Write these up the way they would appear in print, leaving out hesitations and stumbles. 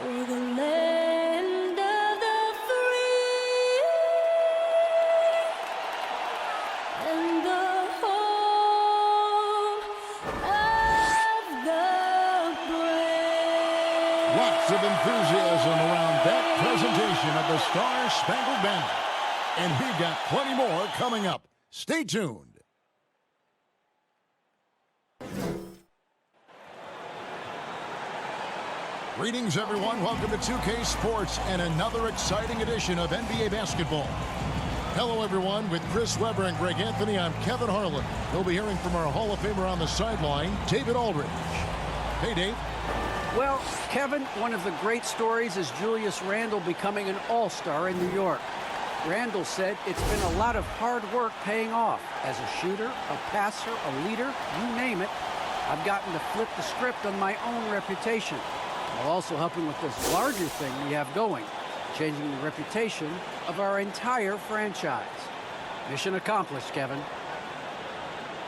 For the land of the free and the home of the brave. Lots of enthusiasm around that presentation of the Star-Spangled Banner. And we've got plenty more coming up. Stay tuned. Greetings, everyone. Welcome to 2K Sports and another exciting edition of NBA basketball. Hello, everyone. With Chris Webber and Greg Anthony, I'm Kevin Harlan. We'll be hearing from our Hall of Famer on the sideline, David Aldridge. Hey, Dave. Well, Kevin, one of the great stories is Julius Randle becoming an all-star in New York. Randle said it's been a lot of hard work paying off. As a shooter, a passer, a leader, you name it, I've gotten to flip the script on my own reputation, while also helping with this larger thing we have going, changing the reputation of our entire franchise. Mission accomplished, Kevin.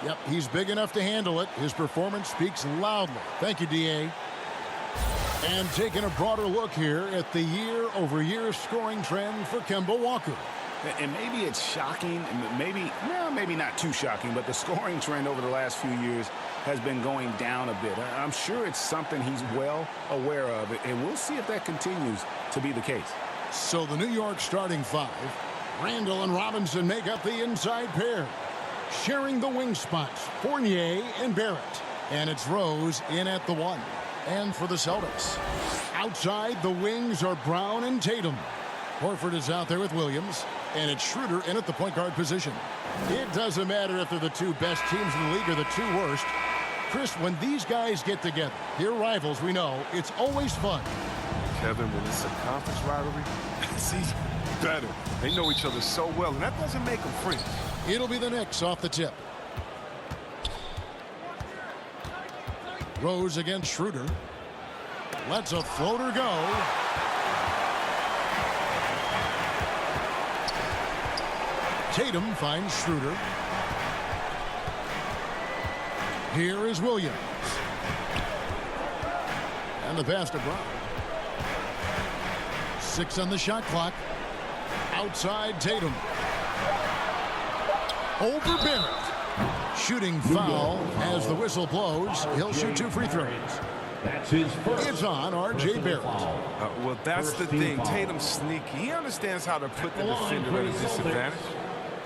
Yep, he's big enough to handle it. His performance speaks loudly. Thank you, D.A. And taking a broader look here at the year-over-year scoring trend for Kemba Walker. And maybe it's shocking, maybe not too shocking, but the scoring trend over the last few years has been going down a bit. I'm sure it's something he's well aware of, and we'll see if that continues to be the case. So the New York starting five, Randle and Robinson make up the inside pair. Sharing the wing spots, Fournier and Barrett. And it's Rose in at the one. And for the Celtics, outside the wings are Brown and Tatum. Horford is out there with Williams, and it's Schroeder in at the point guard position. It doesn't matter if they're the two best teams in the league or the two worst. Chris, when these guys get together, they're rivals, we know, it's always fun. Kevin, when it's a conference rivalry, it's even better. They know each other so well, and that doesn't make them friends. It'll be the Knicks off the tip. Rose against Schroeder. Lets a floater go. Tatum finds Schroeder. Here is Williams. And the pass to Brown. 6 on the shot clock. Outside Tatum. Over Barrett. Shooting foul as the whistle blows. He'll shoot 2 free throws. That's his first. It's on R.J. Barrett. Well, that's the thing. Tatum's sneaky. He understands how to put the defender at a disadvantage.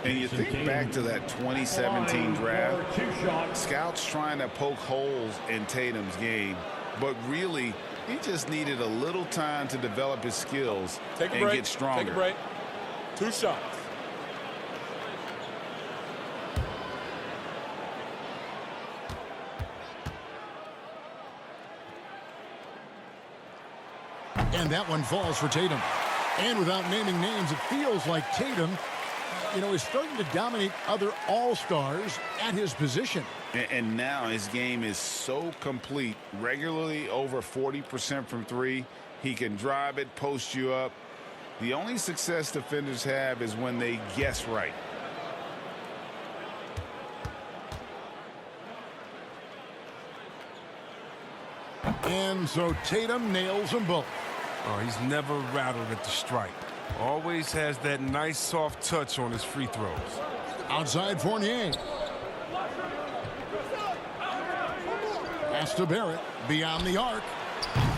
And you think back to that 2017 draft, scouts trying to poke holes in Tatum's game, but really, he just needed a little time to develop his skills and get stronger. Take a break. 2 shots. And that one falls for Tatum. And without naming names, it feels like Tatum, is starting to dominate other all-stars at his position. And now his game is so complete, regularly over 40% from 3. He can drive it, post you up. The only success defenders have is when they guess right. And so Tatum nails them both. Oh, he's never rattled at the stripe. Always has that nice soft touch on his free throws. Outside Fournier. Pass to Barrett. Beyond the arc.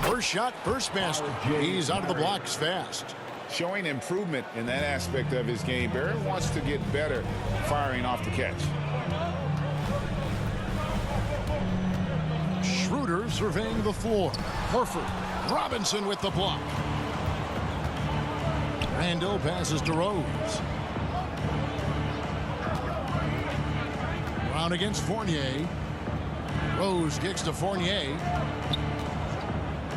First shot, first basket. He's out of the blocks fast. Showing improvement in that aspect of his game. Barrett wants to get better firing off the catch. Schroeder surveying the floor. Horford. Robinson with the block. Randle passes to Rose. Brown against Fournier. Rose kicks to Fournier.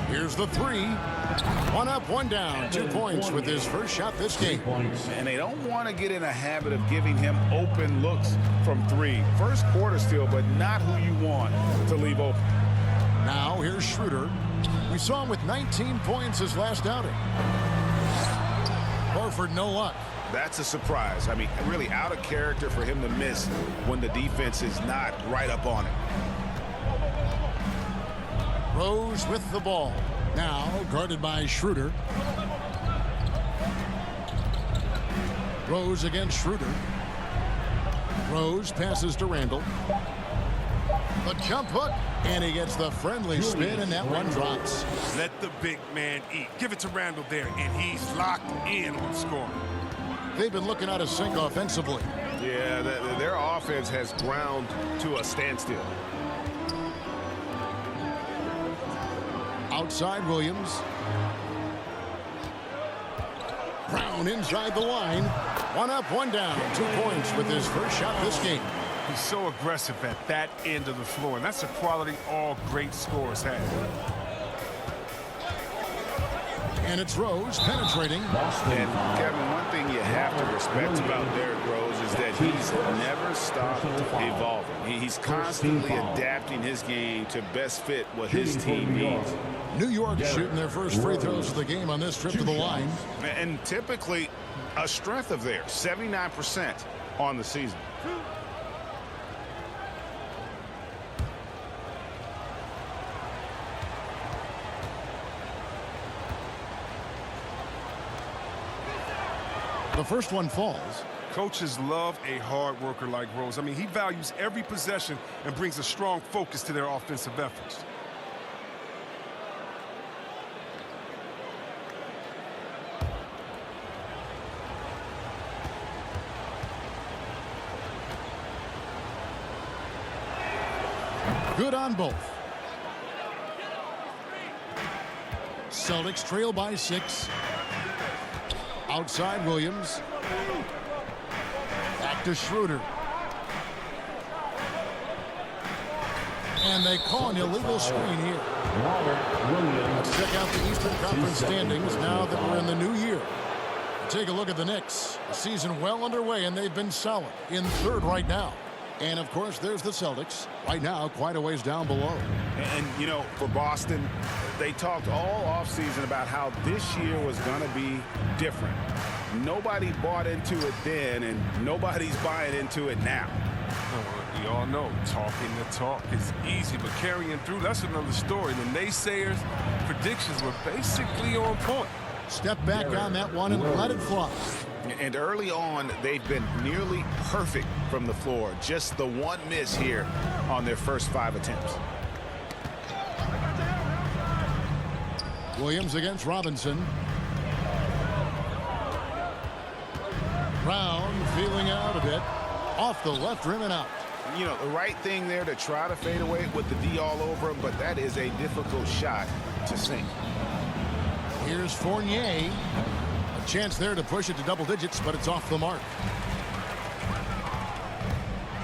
Here's the 3. 1 up, 1 down. 2 points with his first shot this game. And they don't want to get in a habit of giving him open looks from 3. First quarter still, but not who you want to leave open. Now here's Schroeder. We saw him with 19 points his last outing. Horford, no luck. That's a surprise. I mean, really out of character for him to miss when the defense is not right up on it. Rose with the ball. Now guarded by Schroeder. Rose against Schroeder. Rose passes to Randall. The jump hook, and he gets the friendly spin, and that one drops. Let the big man eat. Give it to Randall there, and he's locked in on scoring. They've been looking out of sync offensively. Yeah, their offense has ground to a standstill. Outside Williams. Brown inside the line. One up, one down. 2 points with his first shot this game. He's so aggressive at that end of the floor, and that's a quality all great scorers have. And it's Rose penetrating. And Kevin, one thing you have to respect about Derrick Rose is that he's never stopped evolving. He's constantly adapting his game to best fit what his team needs. New York shooting their first free throws of the game on this trip to the line. And typically a strength of theirs, 79% on the season. The first one falls. Coaches love a hard worker like Rose. I mean, he values every possession and brings a strong focus to their offensive efforts. Good on both. Celtics trail by 6. Outside Williams. Back to Schroeder. And they call an illegal screen here. Let's check out the Eastern Conference standings now that we're in the new year. Take a look at the Knicks. The season well underway, and they've been solid in 3rd right now. And, of course, there's the Celtics. Right now, quite a ways down below. And you know, for Boston, they talked all offseason about how this year was going to be different. Nobody bought into it then, and nobody's buying into it now. We all know talking the talk is easy, but carrying through, that's another story. The naysayers' predictions were basically on point. Step back on that one and let it fly. And early on, they've been nearly perfect from the floor. Just the one miss here on their first 5 attempts. Williams against Robinson. Brown feeling out a bit. Off the left rim and out. You know, the right thing there to try to fade away with the D all over him, but that is a difficult shot to sink. Here's Fournier. A chance there to push it to double digits, but it's off the mark.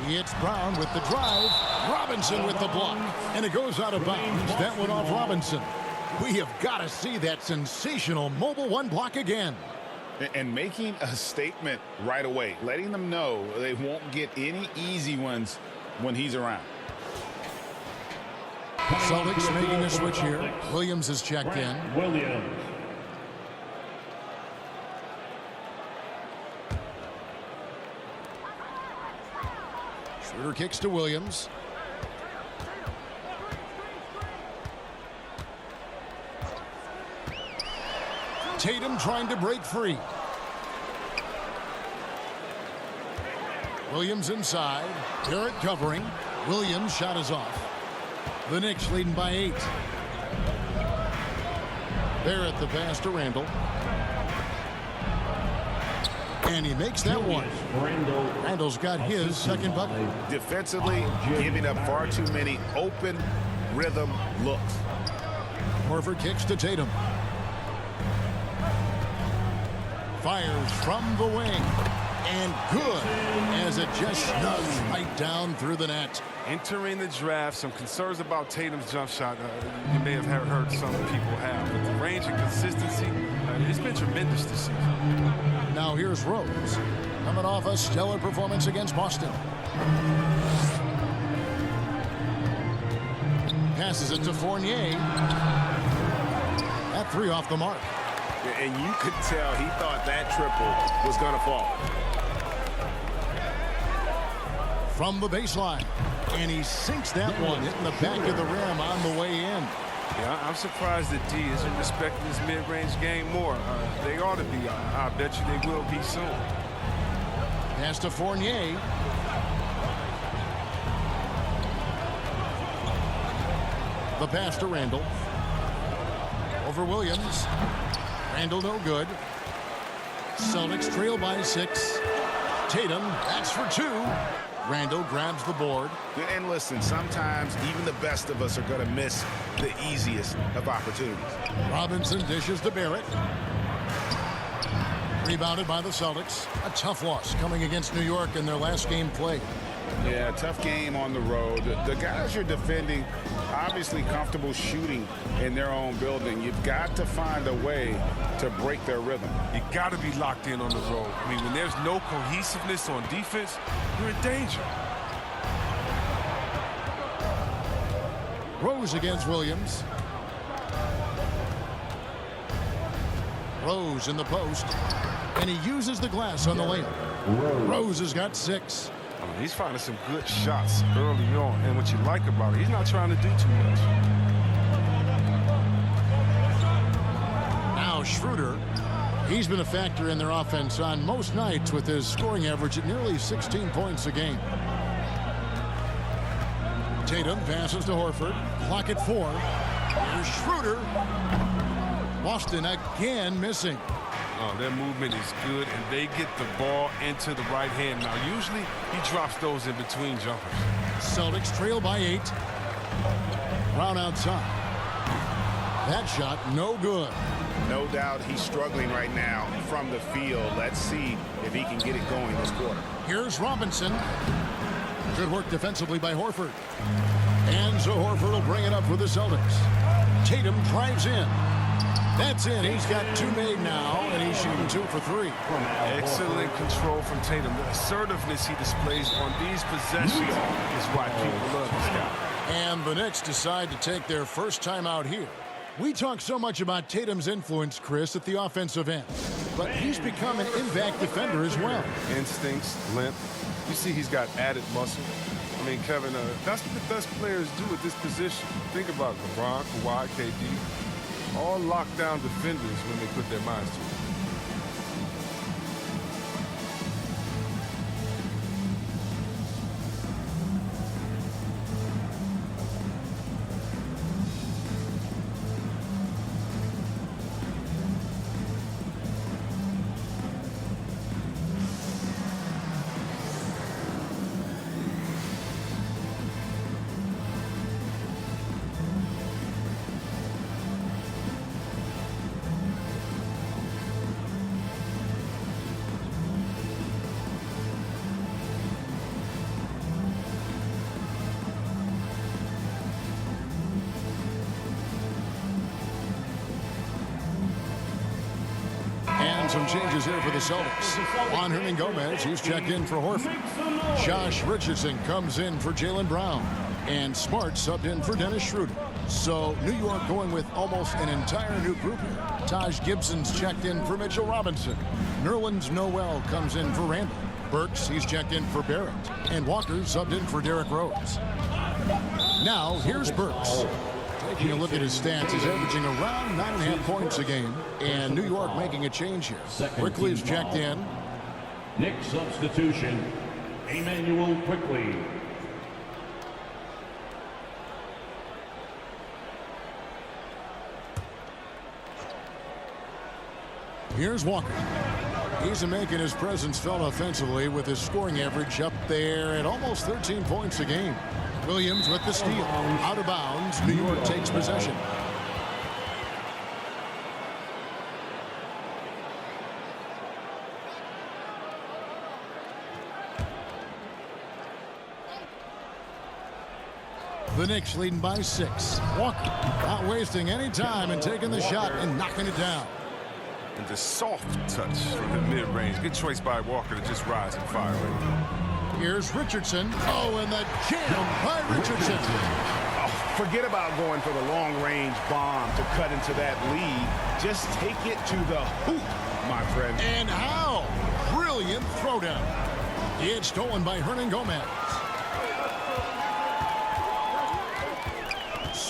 It's Brown with the drive. Robinson with the block. And it goes out of bounds. That one off Robinson. We have got to see that sensational mobile one block again. And making a statement right away, letting them know they won't get any easy ones when he's around. Celtics making a switch here. Williams is checked in. Williams. Schroeder kicks to Williams. Tatum trying to break free. Williams inside. Barrett covering. Williams' shot is off. The Knicks leading by 8. Barrett the pass to Randall. And he makes that one. Randall's got his second bucket. Defensively, giving up far too many open rhythm looks. Horford kicks to Tatum. Fires from the wing. And good as it just snugs right down through the net. Entering the draft, some concerns about Tatum's jump shot. You may have heard some people have, but the range and consistency, it's been tremendous this season. Now here's Rose, coming off a stellar performance against Boston. Passes it to Fournier. That 3 off the mark. And you could tell he thought that triple was going to fall. From the baseline. And he sinks that one, hitting the back of the rim on the way in. Yeah, I'm surprised that D isn't respecting this mid-range game more. They ought to be. I bet you they will be soon. Pass to Fournier. The pass to Randall. Over Williams. Randall no good. Celtics trail by 6. Tatum, that's for 2. Randall grabs the board. And listen, sometimes even the best of us are going to miss the easiest of opportunities. Robinson dishes to Barrett. Rebounded by the Celtics. A tough loss coming against New York in their last game played. Yeah, tough game on the road. The guys you're defending, obviously comfortable shooting in their own building. You've got to find a way to break their rhythm. You got to be locked in on the road. I mean, when there's no cohesiveness on defense, you're in danger. Rose against Williams. Rose in the post. And he uses the glass on the layup. Rose has got 6. I mean, he's finding some good shots early on. And what you like about it, he's not trying to do too much. Now Schroeder. He's been a factor in their offense on most nights with his scoring average at nearly 16 points a game. Tatum passes to Horford. Clock at 4. Here's Schroeder. Boston again missing. Oh, their movement is good, and they get the ball into the right hand. Now, usually he drops those in between jumpers. Celtics trail by 8. Brown outside. That shot no good. No doubt he's struggling right now from the field. Let's see if he can get it going this quarter. Here's Robinson. Good work defensively by Horford. And so Horford will bring it up for the Celtics. Tatum drives in. That's in. He's got 2 made now, and he's shooting 2 for 3. Excellent control from Tatum. The assertiveness he displays on these possessions is why people love this guy. And the Knicks decide to take their first time out here. We talk so much about Tatum's influence, Chris, at the offensive end. But he's become an impact defender as well. Instincts, length. You see he's got added muscle. I mean, Kevin, that's what the best players do at this position. Think about LeBron, Kawhi, KD. All lockdown defenders when they put their minds to it. Some changes here for the Celtics. Juan Hernan Gomez, he's checked in for Horford. Josh Richardson comes in for Jaylen Brown. And Smart subbed in for Dennis Schroeder. So New York going with almost an entire new group here. Taj Gibson's checked in for Mitchell Robinson. Nerlens Noel comes in for Randall. Burks, he's checked in for Barrett. And Walker subbed in for Derrick Rose. Now, here's Burks. Taking a look at his stats, he's averaging around 9.5 points a game. And New York making a change here. Quickly is checked in. Knicks substitution, Emmanuel Quickly. Here's Walker. He's making his presence felt offensively with his scoring average up there at almost 13 points a game. Williams with the steal. Out of bounds. New York takes possession. The Knicks leading by 6. Walker not wasting any time and taking the shot and knocking it down. And the soft touch from the mid-range. Good choice by Walker to just rise and fire right now. Here's Richardson. Oh, and the jam by Richardson. Oh, forget about going for the long-range bomb to cut into that lead. Just take it to the hoop, my friend. And how? Brilliant throwdown. It's stolen by Hernan Gomez.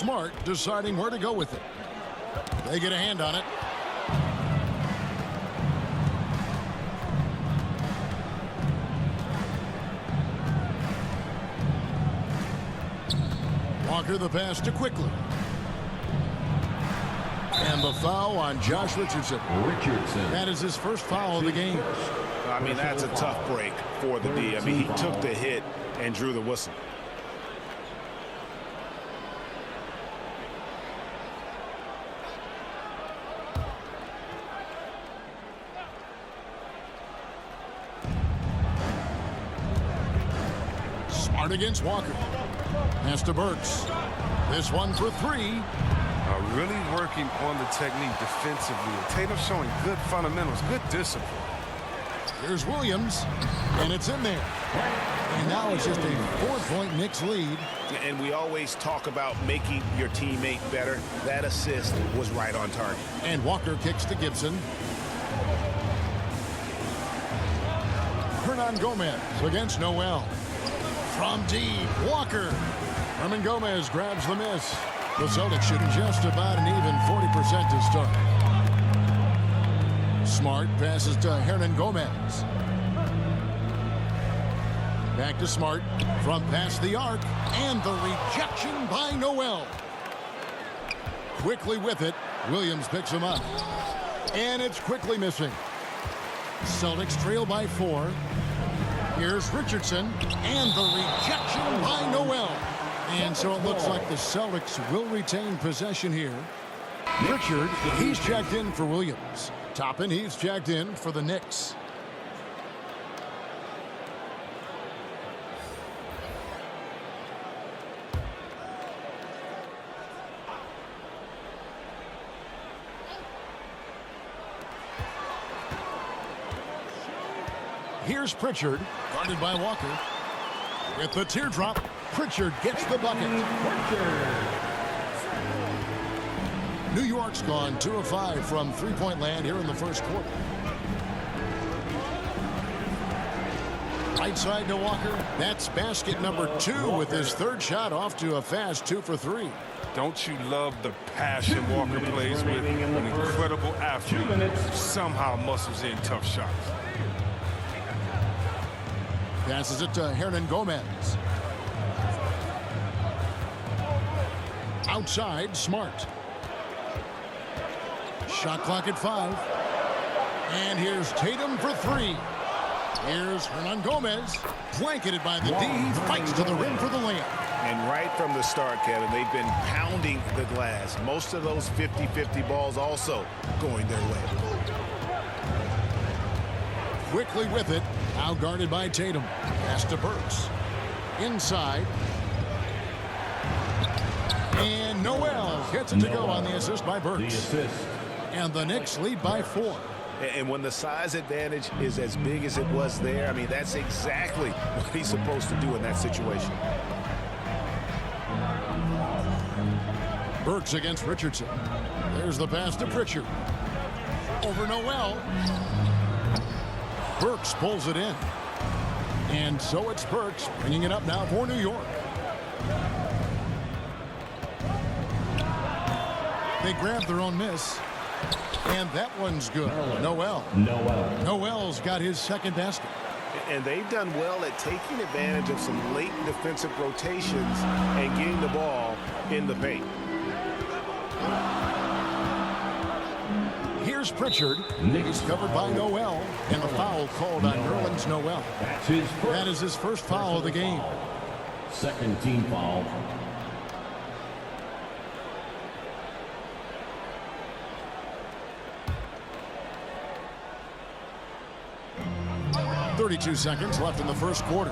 Smart deciding where to go with it. They get a hand on it. Walker the pass to Quickly. And the foul on Josh Richardson. That is his first foul of the game. I mean, that's a tough break for the D. I mean, he took the hit and drew the whistle. Smart against Walker. Pass to Burks. This one for three. Really working on the technique defensively. Tatum showing good fundamentals, good discipline. Here's Williams, and it's in there. And now it's just a 4-point Knicks lead. And we always talk about making your teammate better. That assist was right on target. And Walker kicks to Gibson. Hernan Gomez against Noel. From deep, Walker. Hernan Gomez grabs the miss. The Celtics shooting just about an even 40% to start. Smart passes to Hernan Gomez. Back to Smart from past the arc. And the rejection by Noel. Quickly with it. Williams picks him up. And it's Quickly missing. Celtics trail by 4. Here's Richardson. And the rejection by Noel. And so it looks like the Celtics will retain possession here. Richard, he's checked in for Williams. Toppin, he's checked in for the Knicks. Here's Pritchard, guarded by Walker. With the teardrop, Pritchard gets the bucket. New York's gone 2 of 5 from three-point land here in the first quarter. Right side to Walker. That's basket number 2 with his third shot off to a fast 2 for 3. Don't you love the passion Walker plays with? An incredible athlete. Somehow muscles in tough shots. Passes it to Hernan Gomez. Outside, Smart. Shot clock at 5. And here's Tatum for 3. Here's Hernan Gomez. Blanketed by the D. He fights to the rim for the layup. And right from the start, Kevin, they've been pounding the glass. Most of those 50-50 balls also going their way. Quickly with it. Now guarded by Tatum. Pass to Burks. Inside. And Noel gets it to go on the assist by Burks. And the Knicks lead by 4. And when the size advantage is as big as it was there, I mean, that's exactly what he's supposed to do in that situation. Burks against Richardson. There's the pass to Pritchard. Over Noel. Burks pulls it in. And so it's Burks bringing it up now for New York. They grab their own miss. And that one's good. Noel's got his second basket. And they've done well at taking advantage of some late defensive rotations and getting the ball in the paint. Here's Pritchard. He's covered by Noel. And the foul called on Nerlens Noel. That is his first foul of the game. Second team foul. .32 seconds left in the first quarter.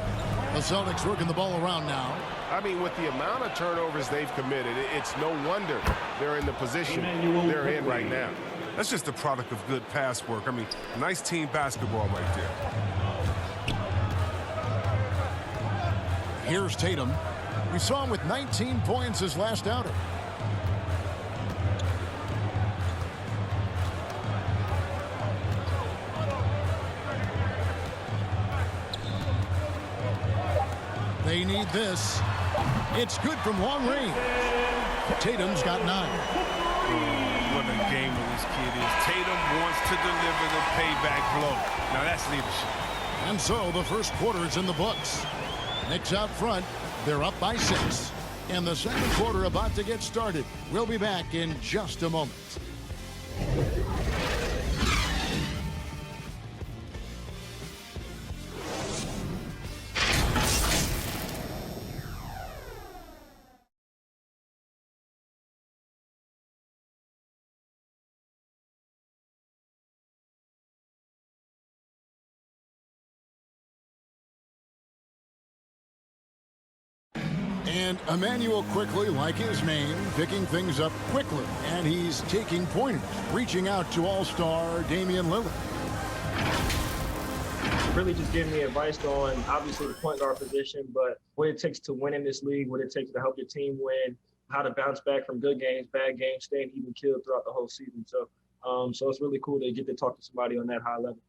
The Celtics working the ball around now. I mean, with the amount of turnovers they've committed, it's no wonder they're in the position they're in right now. That's just a product of good pass work. I mean, nice team basketball right there. Here's Tatum. We saw him with 19 points his last outing. They need this. It's good from long range. Tatum's got 9. What a gamer this kid is. Tatum wants to deliver the payback blow. Now that's leadership. And so the first quarter is in the books. Knicks out front. They're up by 6. And the second quarter about to get started. We'll be back in just a moment. And Emmanuel quickly, like his name, picking things up quickly. And he's taking pointers, reaching out to all-star Damian Lillard. Really just giving me advice on, obviously, the point guard position, but what it takes to win in this league, what it takes to help your team win, how to bounce back from good games, bad games, staying even killed throughout the whole season. So it's really cool to get to talk to somebody on that high level.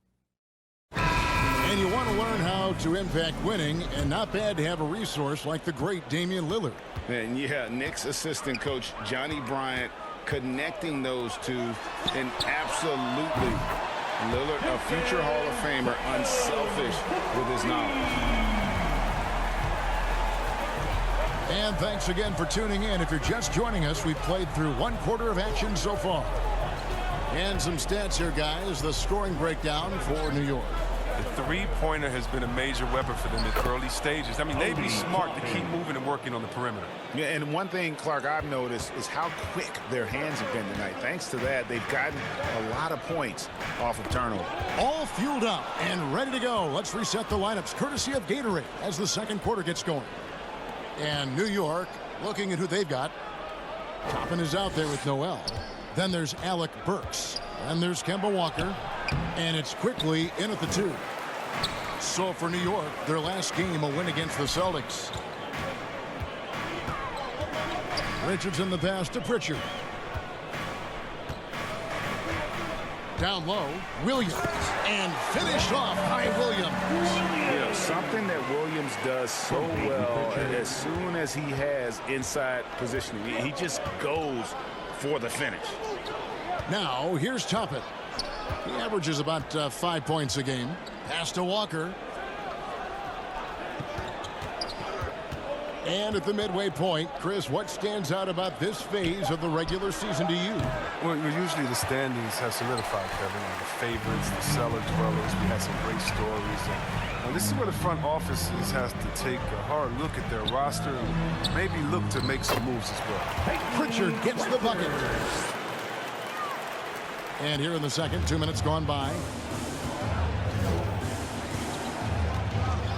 And you want to learn how to impact winning, and not bad to have a resource like the great Damian Lillard. And yeah, Knicks assistant coach Johnny Bryant connecting those two, and absolutely Lillard, a future Hall of Famer, unselfish with his knowledge. And thanks again for tuning in. If you're just joining us, we've played through 1 quarter of action so far. And some stats here, guys. The scoring breakdown for New York. The three-pointer has been a major weapon for them in the early stages. I mean, they'd be smart to keep moving and working on the perimeter. Yeah, and one thing, Clark, I've noticed is how quick their hands have been tonight. Thanks to that, they've gotten a lot of points off of turnover. All fueled up and ready to go. Let's reset the lineups, courtesy of Gatorade, as the second quarter gets going. And New York, looking at who they've got. Toppin is out there with Noel. Then there's Alec Burks. And there's Kemba Walker. And it's quickly in at the 2. So for New York, their last game, a win against the Celtics. Richards in the pass to Pritchard. Down low, Williams. And finished off by Williams. Yeah, something that Williams does so well as soon as he has inside positioning. He just goes for the finish. Now, here's Toppin. He averages about 5 points a game. Pass to Walker. And at the midway point, Chris, what stands out about this phase of the regular season to you? Well, usually the standings have solidified, Kevin. The favorites, the cellar dwellers. We had some great stories. And this is where the front office has to take a hard look at their roster and maybe look to make some moves as well. Pritchard gets the bucket. And here in the second, 2 minutes gone by.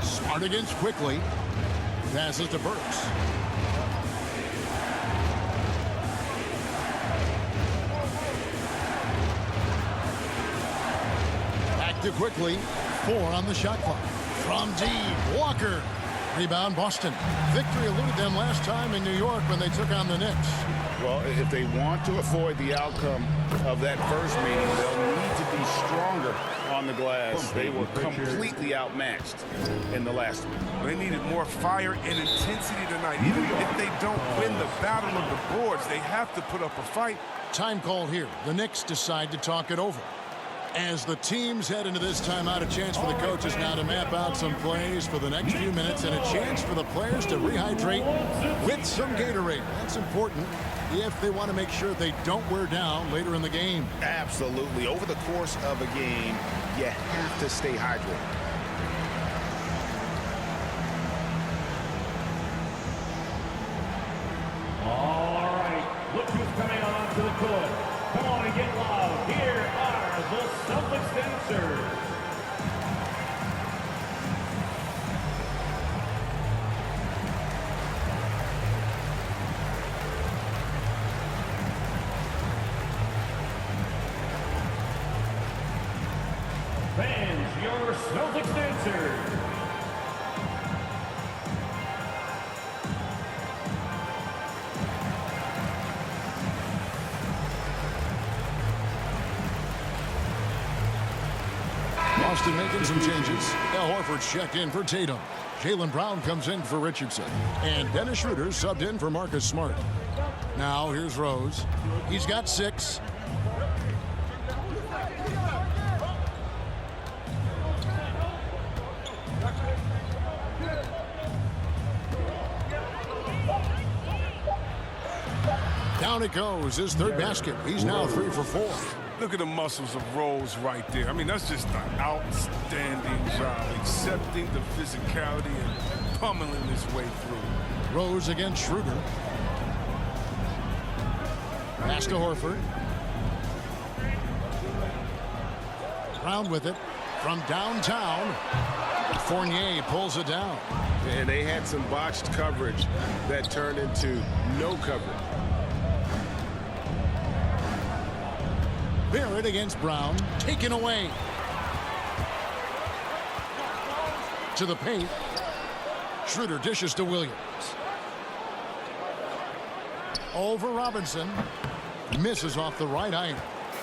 Smart against quickly. Passes to Burks. Back to quickly. 4 on the shot clock. From deep, Walker. Rebound, Boston. Victory eluded them last time in New York when they took on the Knicks. Well, if they want to avoid the outcome of that first meeting, they'll need to be stronger on the glass. They were completely outmatched in the last one. They needed more fire and intensity tonight. Even if they don't win the battle of the boards, they have to put up a fight. Time call here. The Knicks decide to talk it over. As the teams head into this timeout, a chance for the coaches now to map out some plays for the next few minutes and a chance for the players to rehydrate with some Gatorade. That's important if they want to make sure they don't wear down later in the game. Absolutely. Over the course of a game, you have to stay hydrated. All right, look who's coming on to the court. Come on and get loud. Here are the Celtics dancers. Fans, your Celtics dancers. Boston making some changes. Al Horford checked in for Tatum. Jaylen Brown comes in for Richardson. And Dennis Schroeder subbed in for Marcus Smart. Now here's Rose. He's got 6. Down it goes, his 3rd basket. He's now 3 for 4. Look at the muscles of Rose right there. I mean, that's just an outstanding job, accepting the physicality and pummeling his way through. Rose against Schroeder. Pass to Horford. Brown with it from downtown. Fournier pulls it down. And they had some botched coverage that turned into no coverage. Barrett against Brown. Taken away. To the paint. Schroeder dishes to Williams. Over Robinson. Misses off the right iron.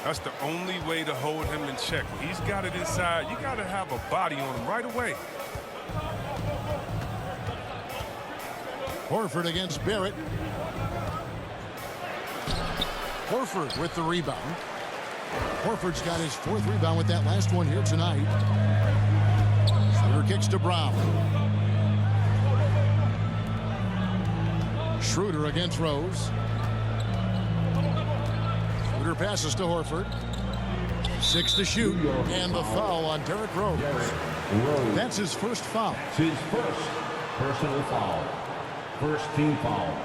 That's the only way to hold him in check. When he's got it inside, you got to have a body on him right away. Horford against Barrett. Horford with the rebound. Horford's got his 4th rebound with that last one here tonight. Schroeder kicks to Brown. Schroeder against Rose. Schroeder passes to Horford. 6 to shoot. And the foul on Derrick Rose. That's his 1st foul. It's his 1st personal foul. 1st team foul.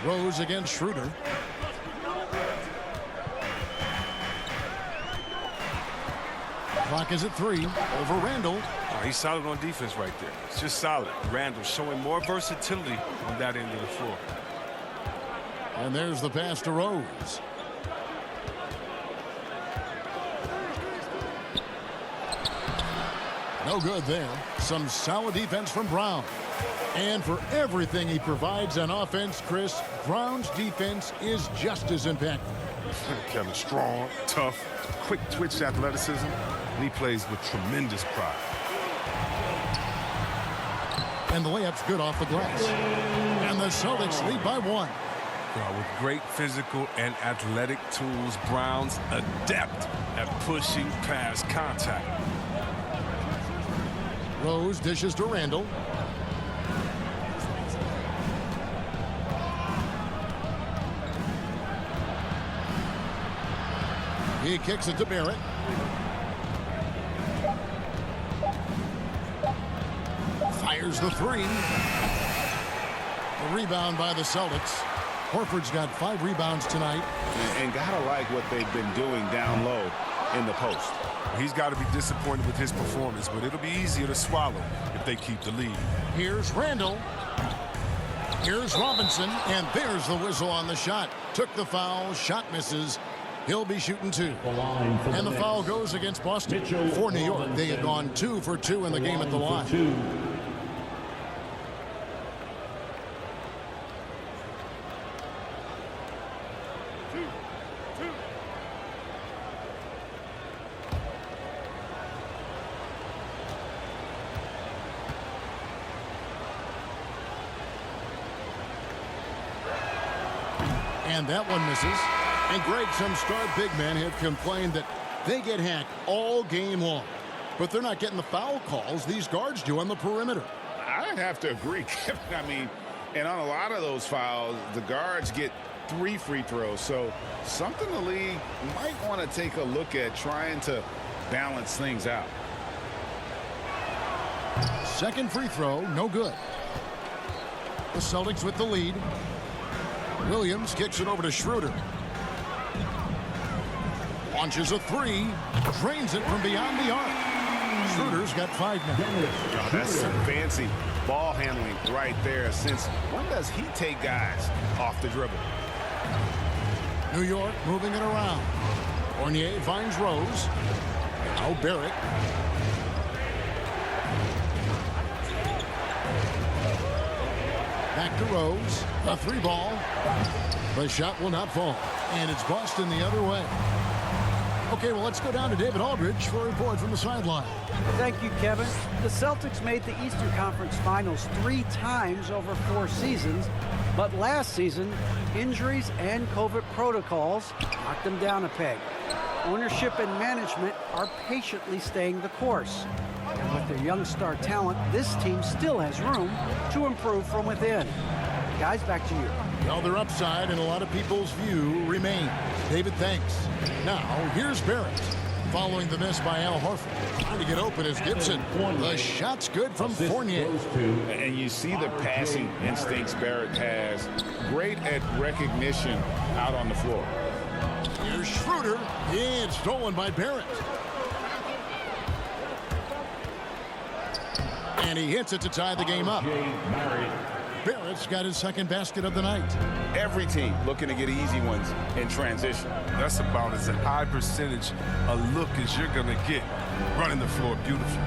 Rose against Schroeder. Clock is at 3. Over Randall. Oh, he's solid on defense right there. It's just solid. Randall showing more versatility on that end of the floor. And there's the pass to Rose. No good there. Some solid defense from Brown. And for everything he provides on offense, Chris, Brown's defense is just as impactful. Kevin, strong, tough, quick twitch athleticism, and he plays with tremendous pride. And the layup's good off the glass. And the Celtics lead by 1. With great physical and athletic tools, Brown's adept at pushing past contact. Rose dishes to Randall. He kicks it to Barrett. Fires the 3. The rebound by the Celtics. Horford's got 5 rebounds tonight. And gotta like what they've been doing down low in the post. He's got to be disappointed with his performance, but it'll be easier to swallow if they keep the lead. Here's Randall. Here's Robinson, and there's the whistle on the shot. Took the foul, shot misses. He'll be shooting 2. And the foul goes against Boston. For New York, they had gone 2 for 2 in the game at the line. And that one misses. And Greg, some star big men have complained that they get hacked all game long. But they're not getting the foul calls these guards do on the perimeter. I'd have to agree, Kevin. I mean, and on a lot of those fouls, the guards get 3 free throws. So something the league might want to take a look at trying to balance things out. Second free throw, no good. The Celtics with the lead. Williams kicks it over to Schroeder. Launches a 3. Drains it from beyond the arc. Schroeder's got 5 now. Oh, that's some fancy ball handling right there. Since when does he take guys off the dribble? New York moving it around. Fournier finds Rose. Now Barrett. Back to Rose. A 3 ball. The shot will not fall. And it's Boston the other way. Okay, well, let's go down to David Aldridge for a report from the sideline. Thank you, Kevin. The Celtics made the Eastern Conference Finals 3 times over 4 seasons, but last season, injuries and COVID protocols knocked them down a peg. Ownership and management are patiently staying the course. And with their young star talent, this team still has room to improve from within. Guys, back to you. Well, their upside in a lot of people's view remains. David, thanks. Now, here's Barrett. Following the miss by Al Horford. Trying to get open is Gibson. The shot's good from Fournier. And you see the passing instincts Barrett has. Great at recognition out on the floor. Here's Schroeder. It's stolen by Barrett. And he hits it to tie the game up. Barrett's got his second basket of the night. Every team looking to get easy ones in transition. That's about as a high percentage a look as you're going to get running the floor beautifully.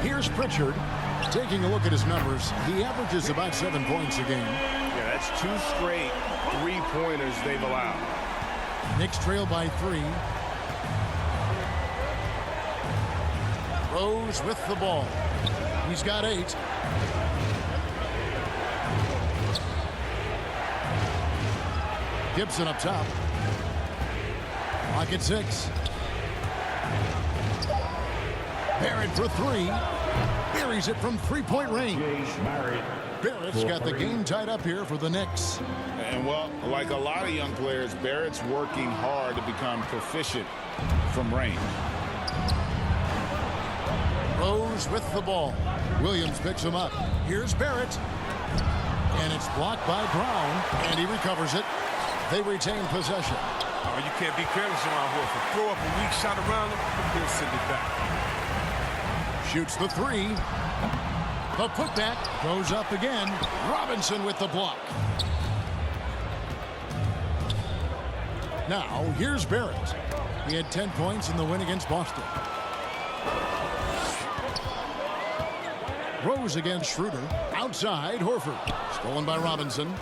Here's Pritchard. Taking a look at his numbers, he averages about 7 points a game. Yeah, that's 2 straight 3-pointers they've allowed. Knicks trail by 3. Rose with the ball. He's got 8. Gibson up top. Clock at 6. Barrett for 3. Buries it from 3-point range. Barrett's got the game tied up here for the Knicks. And, well, like a lot of young players, Barrett's working hard to become proficient from range. Rose with the ball. Williams picks him up. Here's Barrett. And it's blocked by Brown. And he recovers it. They retain possession. Oh, you can't be careless around Horford. Throw up a weak shot around him, he'll send it back. Shoots the 3. The putback goes up again. Robinson with the block. Now, here's Barrett. He had 10 points in the win against Boston. Rose against Schroeder. Outside, Horford. Stolen by Robinson.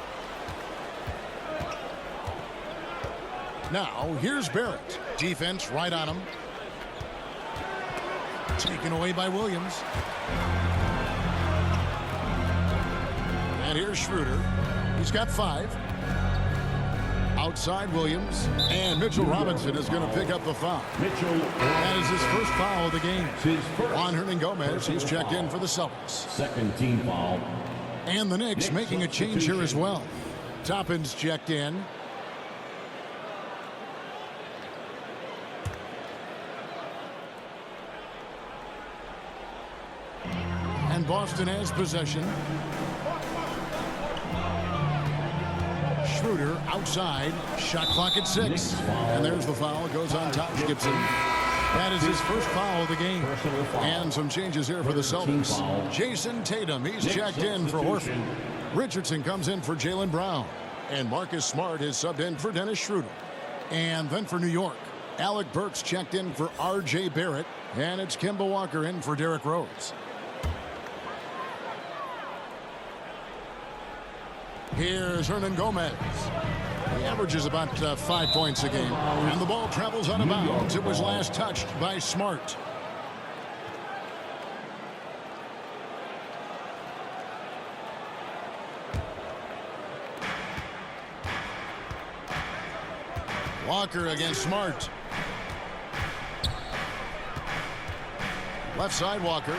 Now, here's Barrett. Defense right on him. Taken away by Williams. And here's Schroeder. He's got 5. Outside Williams. And Mitchell Robinson is going to pick up the foul. That is his first foul of the game. Juan Hernan-Gomez, he's checked in for the Celtics. Second team foul. And the Knicks making a change here as well. Toppin's checked in. And Boston has possession. Schroeder outside. Shot clock at 6. And there's the foul. It goes on Taj Gibson. That is his first foul of the game. And some changes here for the Celtics. Jason Tatum, he's checked in for Horford. Richardson comes in for Jaylen Brown. And Marcus Smart is subbed in for Dennis Schroeder. And then for New York, Alec Burks checked in for R.J. Barrett. And it's Kemba Walker in for Derrick Rose. Here's Hernan-Gomez. He averages about 5 points a game. And the ball travels out of bounds. It was last touched by Smart. Walker against Smart. Left side Walker.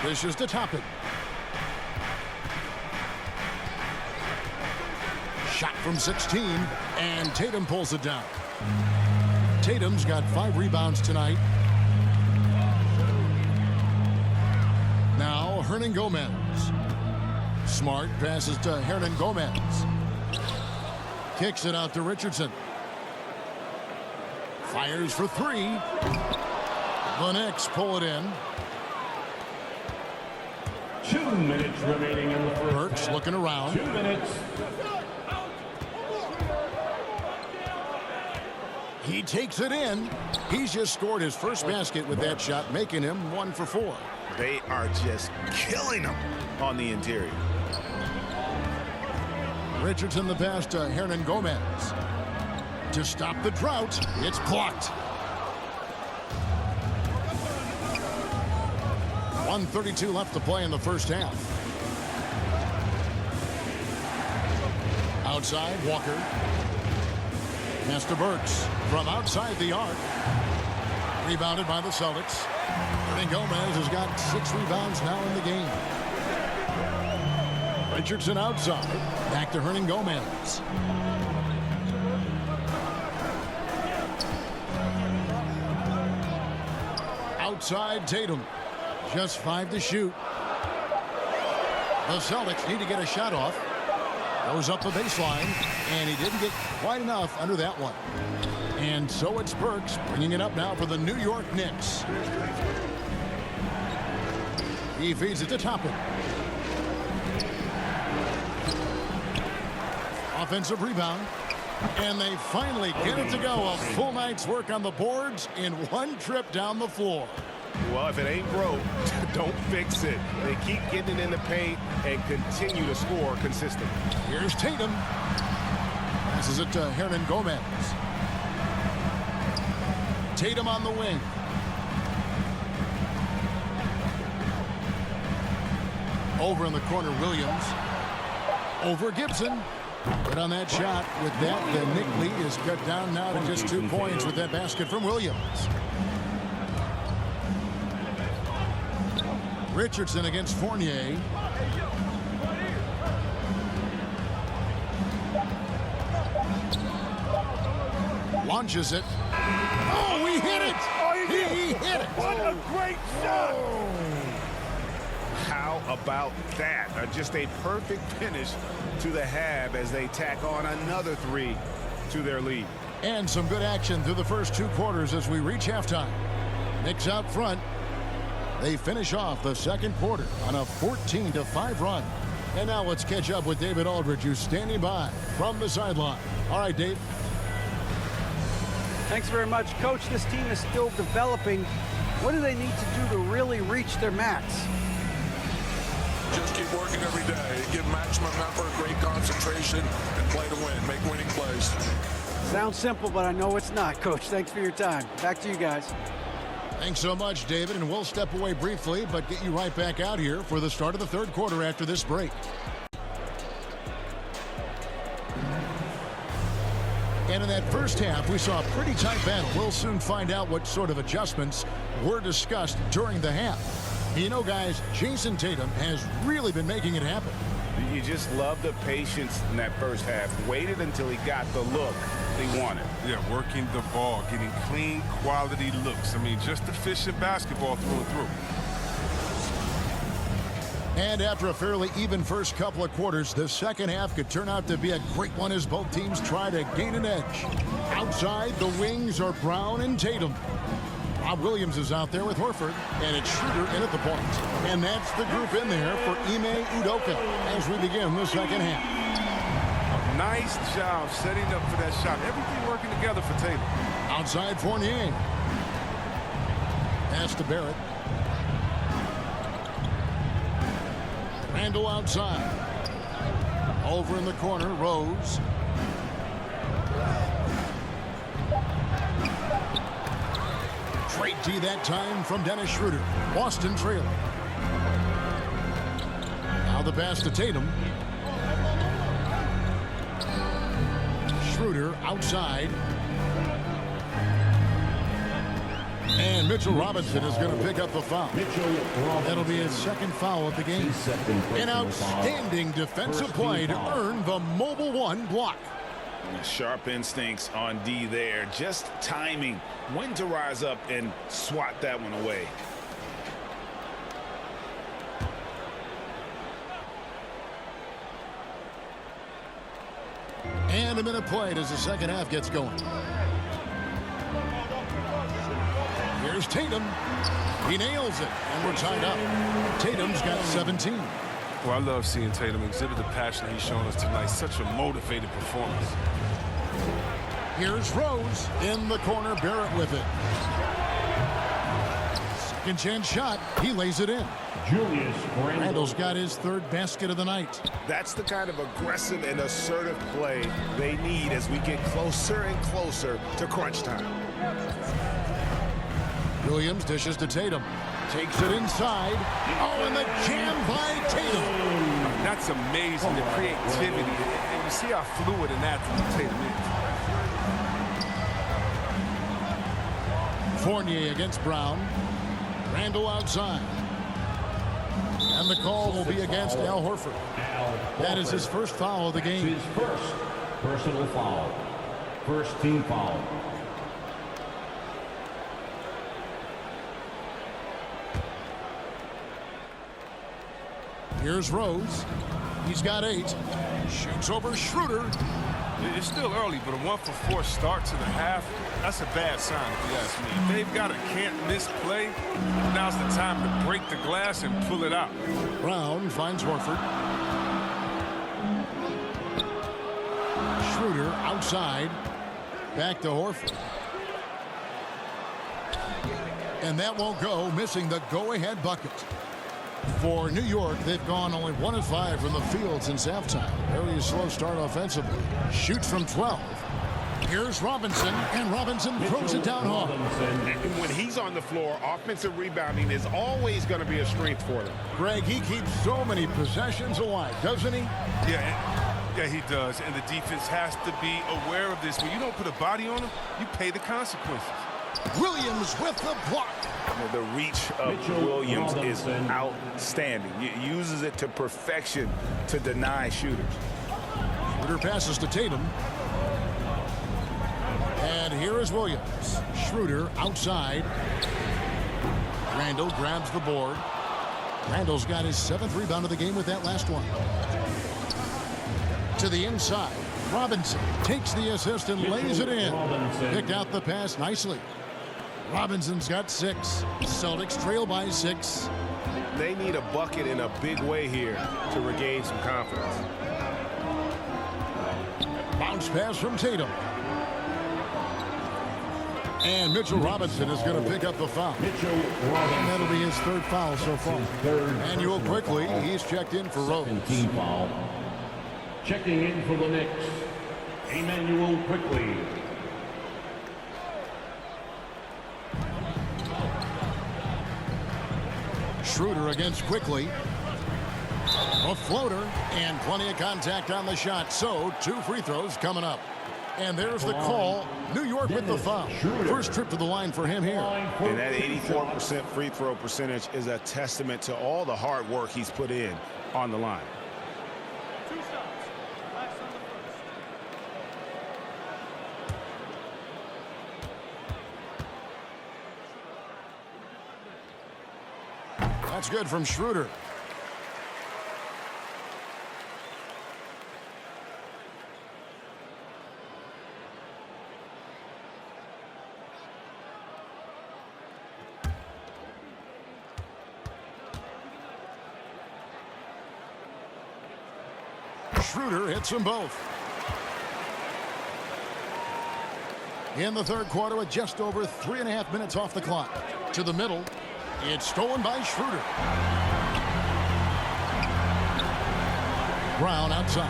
Dishes to Toppin. Shot from 16, and Tatum pulls it down. Tatum's got 5 rebounds tonight. Now Hernan-Gomez. Smart passes to Hernan-Gomez. Kicks it out to Richardson. Fires for 3. The Knicks pull it in. 2 minutes remaining in the first. Burks looking around. 2 minutes. He takes it in. He's just scored his first basket with that shot, making him 1 for 4. They are just killing him on the interior. Richardson the pass to Hernan-Gomez. To stop the drought, it's blocked. 1:32 left to play in the first half. Outside, Walker. Pass to Burks from outside the arc. Rebounded by the Celtics. Hernan Gomez has got 6 rebounds now in the game. Richardson outside. Back to Hernan Gomez. Outside Tatum. Just 5 to shoot. The Celtics need to get a shot off. Goes up the baseline, and he didn't get quite enough under that one. And so it's Burks bringing it up now for the New York Knicks. He feeds it to Toppin. Offensive rebound. And they finally get it to go. A full night's work on the boards in one trip down the floor. Well, if it ain't broke, don't fix it. They keep getting it in the paint and continue to score consistently. Here's Tatum. Passes it to Hernan Gomez. Tatum on the wing. Over in the corner, Williams. Over Gibson. But on that shot, with that, the Knick lead is cut down now to just 2 points with that basket from Williams. Richardson against Fournier. Launches it. Oh, he hit it! He hit it! What a great shot! How about that? Just a perfect finish to the half as they tack on another 3 to their lead. And some good action through the first 2 quarters as we reach halftime. Knicks out front. They finish off the second quarter on a 14-5 run. And now let's catch up with David Aldridge, who's standing by from the sideline. All right, Dave. Thanks very much, Coach. This team is still developing. What do they need to do to really reach their max? Just keep working every day. Give maximum effort, great concentration, and play to win. Make winning plays. Sounds simple, but I know it's not, Coach. Thanks for your time. Back to you guys. Thanks so much, David, and we'll step away briefly, but get you right back out here for the start of the third quarter after this break. And in that first half, we saw a pretty tight battle. We'll soon find out what sort of adjustments were discussed during the half. You know, guys, Jason Tatum has really been making it happen. You just love the patience in that first half. Waited until he got the look he wanted. Yeah, working the ball, getting clean, quality looks. I mean, just efficient basketball through and through. And after a fairly even first couple of quarters, the second half could turn out to be a great one as both teams try to gain an edge. Outside, the wings are Brown and Tatum. Rob Williams is out there with Horford, and it's Schroeder in at the point. And that's the group in there for Ime Udoka as we begin the second half. Nice job setting up for that shot. Everything working together for Tatum. Outside Fournier. Pass to Barrett. Randall outside. Over in the corner, Rose. Great D that time from Dennis Schroeder. Boston trailing. Now the pass to Tatum. Schroeder outside. And Mitchell Robinson is going to pick up the foul. That'll be his second foul of the game. An outstanding defensive play to earn the mobile one block. Sharp instincts on D there. Just timing when to rise up and swat that one away. And a minute played as the second half gets going. Here's Tatum. He nails it, and we're tied up. Tatum's got 17. Well, I love seeing Tatum exhibit the passion he's shown us tonight. Such a motivated performance. Here's Rose in the corner. Barrett with it. Second chance shot. He lays it in. Julius Randle's got his third basket of the night. That's the kind of aggressive and assertive play they need as we get closer and closer to crunch time. Williams dishes to Tatum. Takes it inside. Oh, and the jam by Tatum. That's amazing, the creativity. And you see how fluid and athlete Tatum is. Fournier against Brown. Randle outside. And the call will be against Al Horford. That is his first foul of the game. His first personal foul. First team foul. Here's Rose. He's got 8. Shoots over Schroeder. It's still early, but a 1-for-4 start to the half, that's a bad sign if you ask me. If they've got a can't-miss play, now's the time to break the glass and pull it out. Brown finds Horford. Schroeder outside. Back to Horford. And that won't go, missing the go-ahead bucket. For New York, they've gone only 1 of 5 from the field since halftime. Very slow start offensively. Shoots from 12. Here's Robinson, and Robinson throws it down hard. And when he's on the floor, offensive rebounding is always going to be a strength for them. Greg, he keeps so many possessions alive, doesn't he? Yeah, he does, and the defense has to be aware of this. When you don't put a body on him, you pay the consequences. Williams with the block. The reach of Williams is outstanding. He uses it to perfection to deny shooters. Schroeder passes to Tatum. And here is Williams. Schroeder outside. Randle grabs the board. Randle's got his 7th rebound of the game with that last one. To the inside. Robinson takes the assist and lays it in. Picked out the pass nicely. Robinson's got 6. Celtics trail by 6. They need a bucket in a big way here to regain some confidence. Bounce pass from Tatum. And Mitchell Robinson is going to pick up the foul. And that'll be his 3rd foul so far. Manuel quickly, he's checked in for Rose. Team foul. Checking in for the Knicks, Emmanuel Quickly. Schroeder against Quickly. A floater and plenty of contact on the shot. So 2 free throws coming up. And there's the call. New York with the foul. First trip to the line for him here. And that 84% free throw percentage is a testament to all the hard work he's put in on the line. That's good from Schroeder. Schroeder hits them both. In the 3rd quarter with just over 3.5 minutes off the clock. To the middle. It's stolen by Schroeder. Brown outside.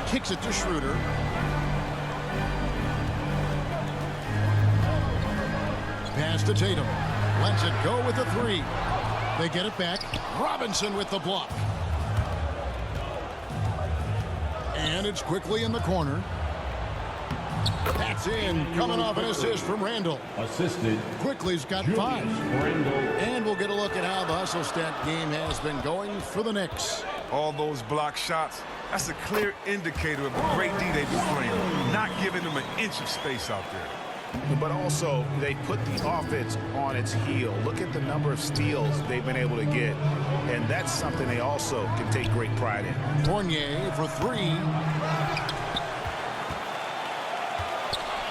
Kicks it to Schroeder. Pass to Tatum. Lets it go with the 3. They get it back. Robinson with the block. And it's Quickly in the corner. That's in. Coming off an assist from Randle. Assisted. Quickly's got Julius 5. Randle. And we'll get a look at how the hustle stat game has been going for the Knicks. All those block shots, that's a clear indicator of the great D they've been playing. Not giving them an inch of space out there. But also, they put the offense on its heel. Look at the number of steals they've been able to get. And that's something they also can take great pride in. Fournier for 3.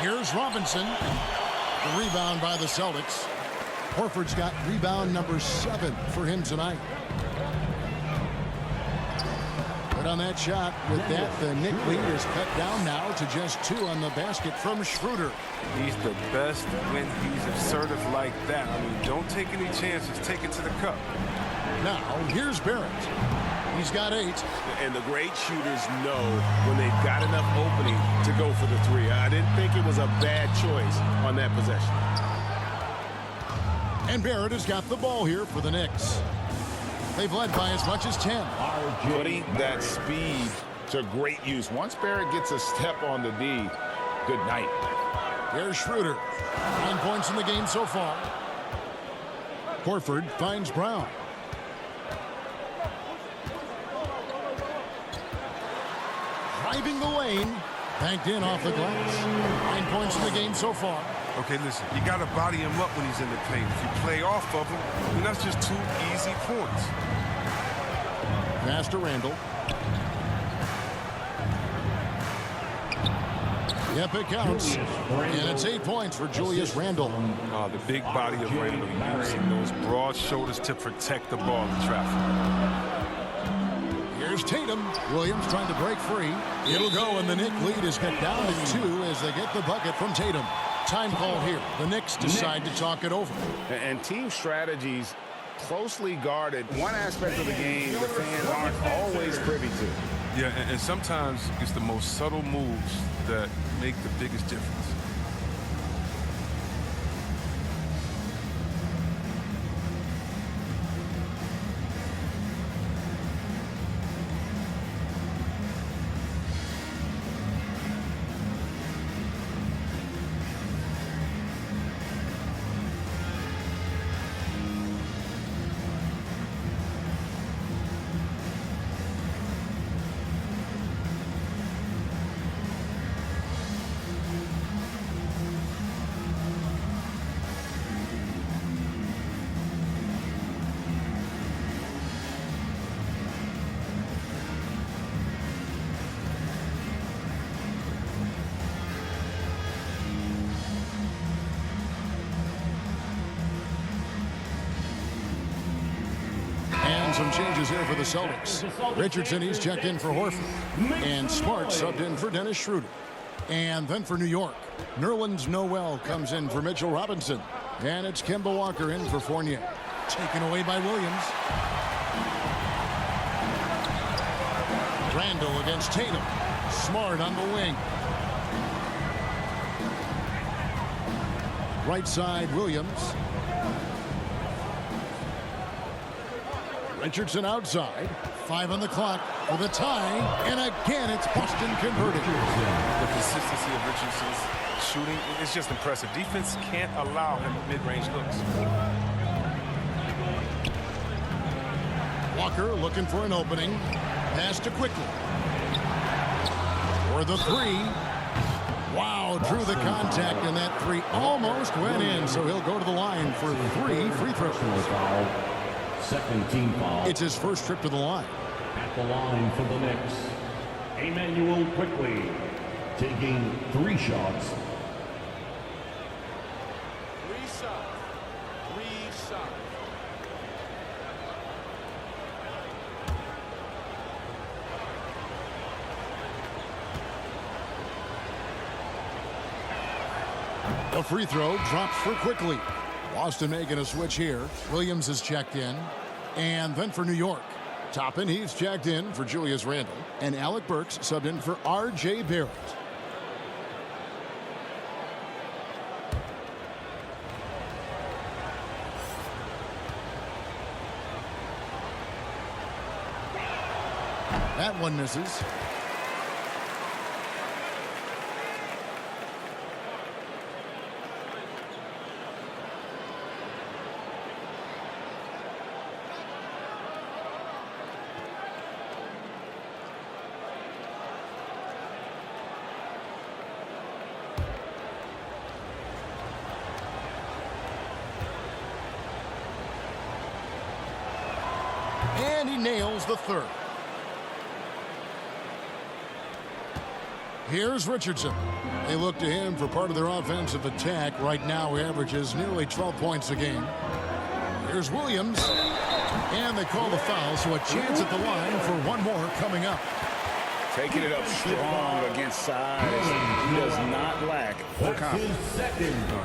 Here's Robinson. The rebound by the Celtics. Horford's got rebound number 7 for him tonight. Good on that shot. With that, the Knicks lead is cut down now to just 2 on the basket from Schroeder. He's the best when he's assertive like that. I mean, don't take any chances. Take it to the cup. Now, here's Barrett. He's got 8. And the great shooters know when they've got enough opening to go for the 3. I didn't think it was a bad choice on that possession. And Barrett has got the ball here for the Knicks. They've led by as much as 10. Putting that speed to great use. Once Barrett gets a step on the D, good night. Here's Schroeder. 9 points in the game so far. Horford finds Brown. Driving the lane. Banked in off the glass. 9 points in the game so far. Okay, listen, you got to body him up when he's in the paint. If you play off of him, I mean, that's just 2 easy points. Pass to Randall. Yep, it counts. And it's 8 points for Julius Randle. Oh, the big body of Randle using those broad shoulders to protect the ball in traffic. Here's Tatum. Williams trying to break free. It'll go, and the Knicks lead is cut down to 2 as they get the bucket from Tatum. Time call here. The Knicks decide to talk it over. And team strategies closely guarded. One aspect of the game the fans aren't always privy to. Yeah, and sometimes it's the most subtle moves that make the biggest difference. Some changes here for the Celtics. Richardson, he's checked in for Horford. And Smart subbed in for Dennis Schroeder. And then for New York, Nerlens Noel comes in for Mitchell Robinson. And it's Kemba Walker in for Fournier. Taken away by Williams. Randall against Tatum. Smart on the wing. Right side, Williams. Richardson outside. 5 on the clock for the tie. And again, it's Boston converted. The consistency of Richardson's shooting is just impressive. Defense can't allow him mid-range looks. Walker looking for an opening. Pass to Quickly. For the 3. Wow, drew the contact, and that 3 almost went in. So he'll go to the line for 3 free throws. Second team foul. It's his first trip to the line. At the line for the Knicks, Emmanuel Quickly, taking 3 shots. 3 shots. 3 shots. The free throw drops for Quickly. Boston making a switch here. Williams is checked in. And then for New York, Toppin, he's checked in for Julius Randle. And Alec Burks subbed in for R.J. Barrett. That one misses. And he nails the 3rd. Here's Richardson. They look to him for part of their offensive attack. Right now, he averages nearly 12 points a game. Here's Williams. And they call the foul, so a chance at the line for one more coming up. Taking it up strong against size. He does not lack for confidence.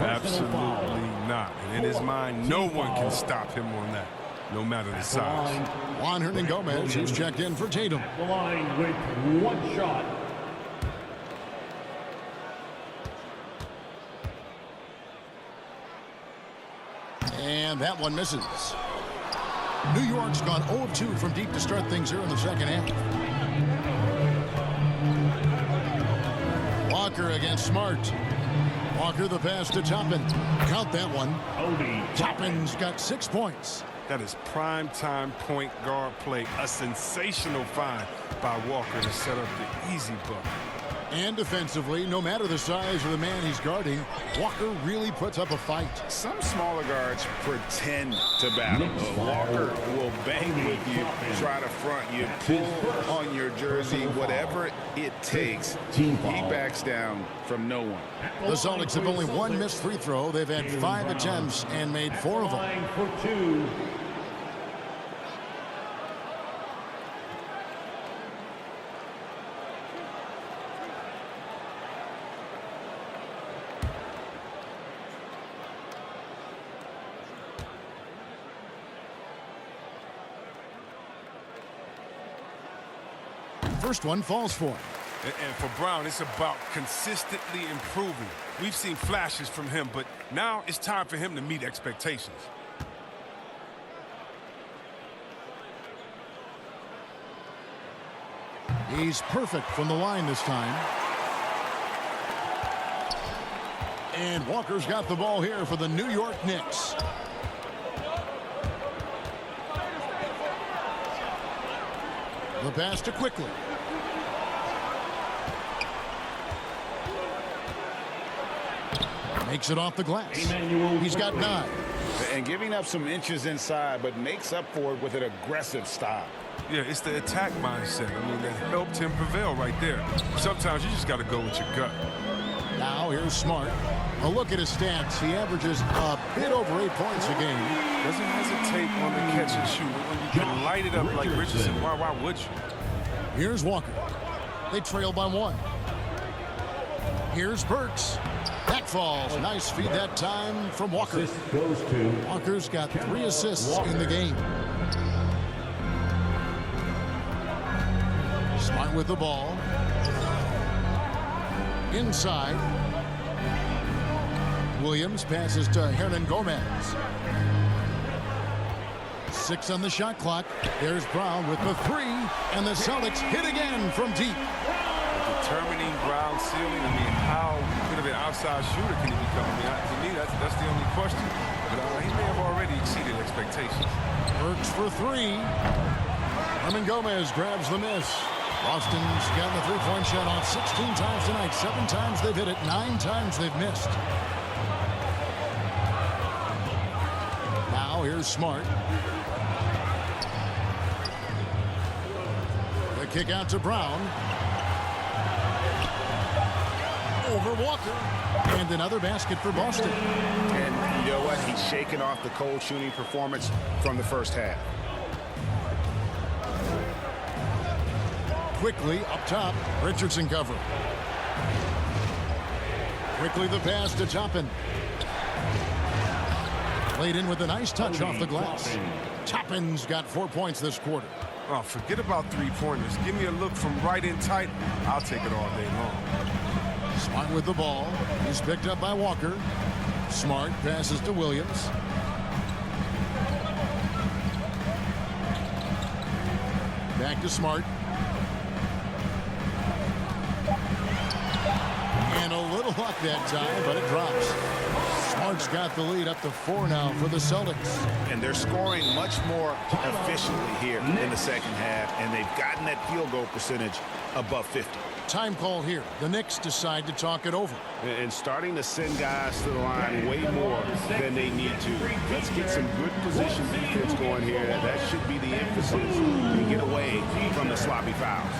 Absolutely not. And in his mind, no one can stop him on that, no matter the size. Juan Hernangomez is checked in for Tatum. The line with one shot. And that one misses. New York's gone 0 of 2 from deep to start things here in the second half. Walker against Smart. Walker the pass to Toppin. Count that one. Toppin's got 6 points. That is prime time point guard play. A sensational find by Walker to set up the easy bucket. And defensively, no matter the size of the man he's guarding, Walker really puts up a fight. Some smaller guards pretend to battle. Walker will bang with you, try to front you, pull on your jersey, whatever it takes. He backs down from no one. The Celtics have only one missed free throw. They've had 5 attempts and made 4 of them. Line for 2. First one falls for him. And for Brown, it's about consistently improving. We've seen flashes from him, but now it's time for him to meet expectations. He's perfect from the line this time. And Walker's got the ball here for the New York Knicks. The pass to Quickly. Makes it off the glass. He's got 9. And giving up some inches inside, but makes up for it with an aggressive stop. Yeah, it's the attack mindset. I mean, that helped him prevail right there. Sometimes you just got to go with your gut. Now here's Smart. A look at his stats. He averages a bit over 8 points a game. Doesn't hesitate on the catch and shoot. When you can light it up like Richardson, why would you? Here's Walker. They trail by 1. Here's Burks. That falls. Nice feed that time from Walker. Goes to Walker's got 3 assists in the game. Smart with the ball. Inside. Williams passes to Hernangomez. 6 on the shot clock. There's Brown with the 3, and the Celtics hit again from deep. Determining Brown's ceiling. I mean, how good of an outside shooter can he become? I mean, to me, that's the only question. But he may have already exceeded expectations. Burks for 3. Hernangomez grabs the miss. Boston's gotten the 3-point shot off 16 times tonight. 7 times they've hit it. 9 times they've missed. Now here's Smart. The kick out to Brown. Over Walker. And another basket for Boston. And you know what? He's shaking off the cold shooting performance from the first half. Quickly up top. Richardson cover. Quickly the pass to Toppin. Played in with a nice touch off the glass. Toppin's got 4 points this quarter. Oh, forget about 3-pointers. Give me a look from right in tight. I'll take it all day long. Smart with the ball. He's picked up by Walker. Smart passes to Williams. Back to Smart. And a little luck that time, but it drops. Smart's got the lead up to 4 now for the Celtics. And they're scoring much more efficiently here in the second half, and they've gotten that field goal percentage above 50. Time call here. The Knicks decide to talk it over. And starting to send guys to the line way more than they need to. Let's get some good position defense going here. That should be the emphasis to get away from the sloppy fouls.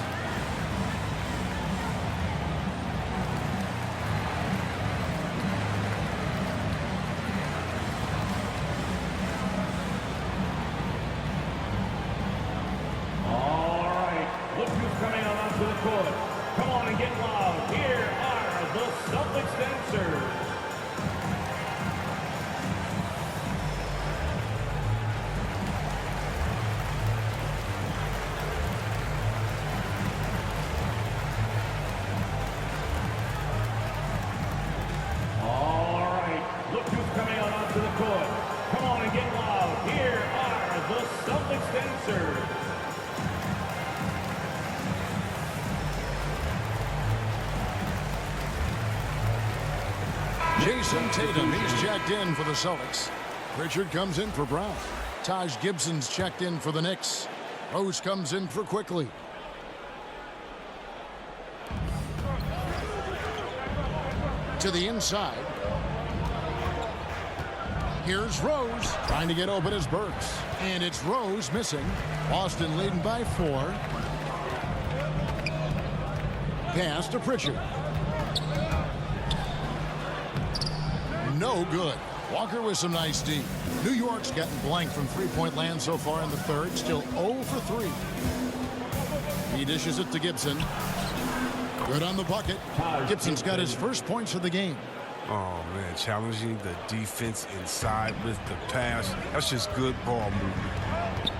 court. Come on and get loud. Here are the Celtics dancers. All right, look who's coming on onto the court. Come on and get loud. Here are the Celtics dancers. Jason Tatum, he's checked in for the Celtics. Pritchard comes in for Brown. Taj Gibson's checked in for the Knicks. Rose comes in for Quickly. To the inside. Here's Rose. Trying to get open as Burks. And it's Rose missing. Boston leading by 4. Pass to Pritchard. No good. Walker with some nice D. New York's gotten blank from three-point land so far in the third. Still 0 for 3. He dishes it to Gibson. Good on the bucket. Gibson's got his first points of the game. Oh, man, challenging the defense inside with the pass. That's just good ball movement.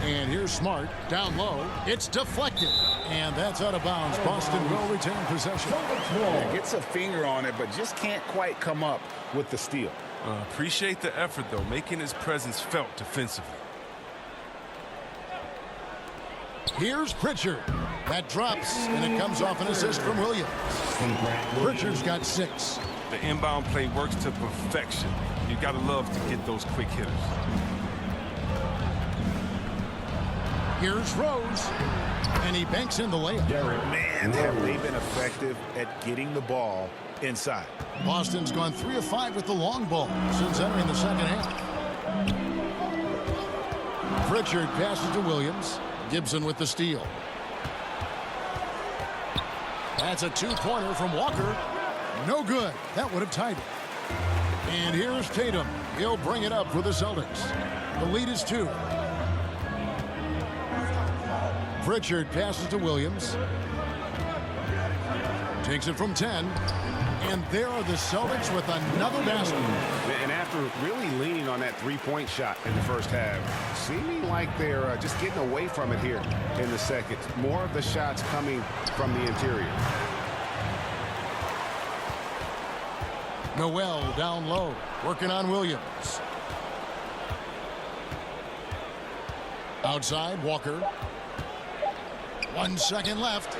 And here's Smart. Down low. It's deflected. And that's out of bounds. Boston will retain possession. Yeah, gets a finger on it, but just can't quite come up with the steal. Appreciate the effort, though, making his presence felt defensively. Here's Pritchard. That drops, and it comes off an assist from Williams. Pritchard's got 6. The inbound play works to perfection. You got to love to get those quick hitters. Here's Rose, and he banks in the layup. Man, have they been effective at getting the ball inside. Boston's gone 3 of 5 with the long ball since entering the second half. Pritchard passes to Williams. Gibson with the steal. That's a 2-pointer from Walker. No good. That would have tied it. And here's Tatum. He'll bring it up for the Celtics. The lead is 2. Pritchard passes to Williams. Takes it from 10. And there are the Celtics with another basket. And after really leaning on that three-point shot in the first half, seeming like they're just getting away from it here in the second. More of the shots coming from the interior. Noel down low, working on Williams. Outside, Walker. 1 second left.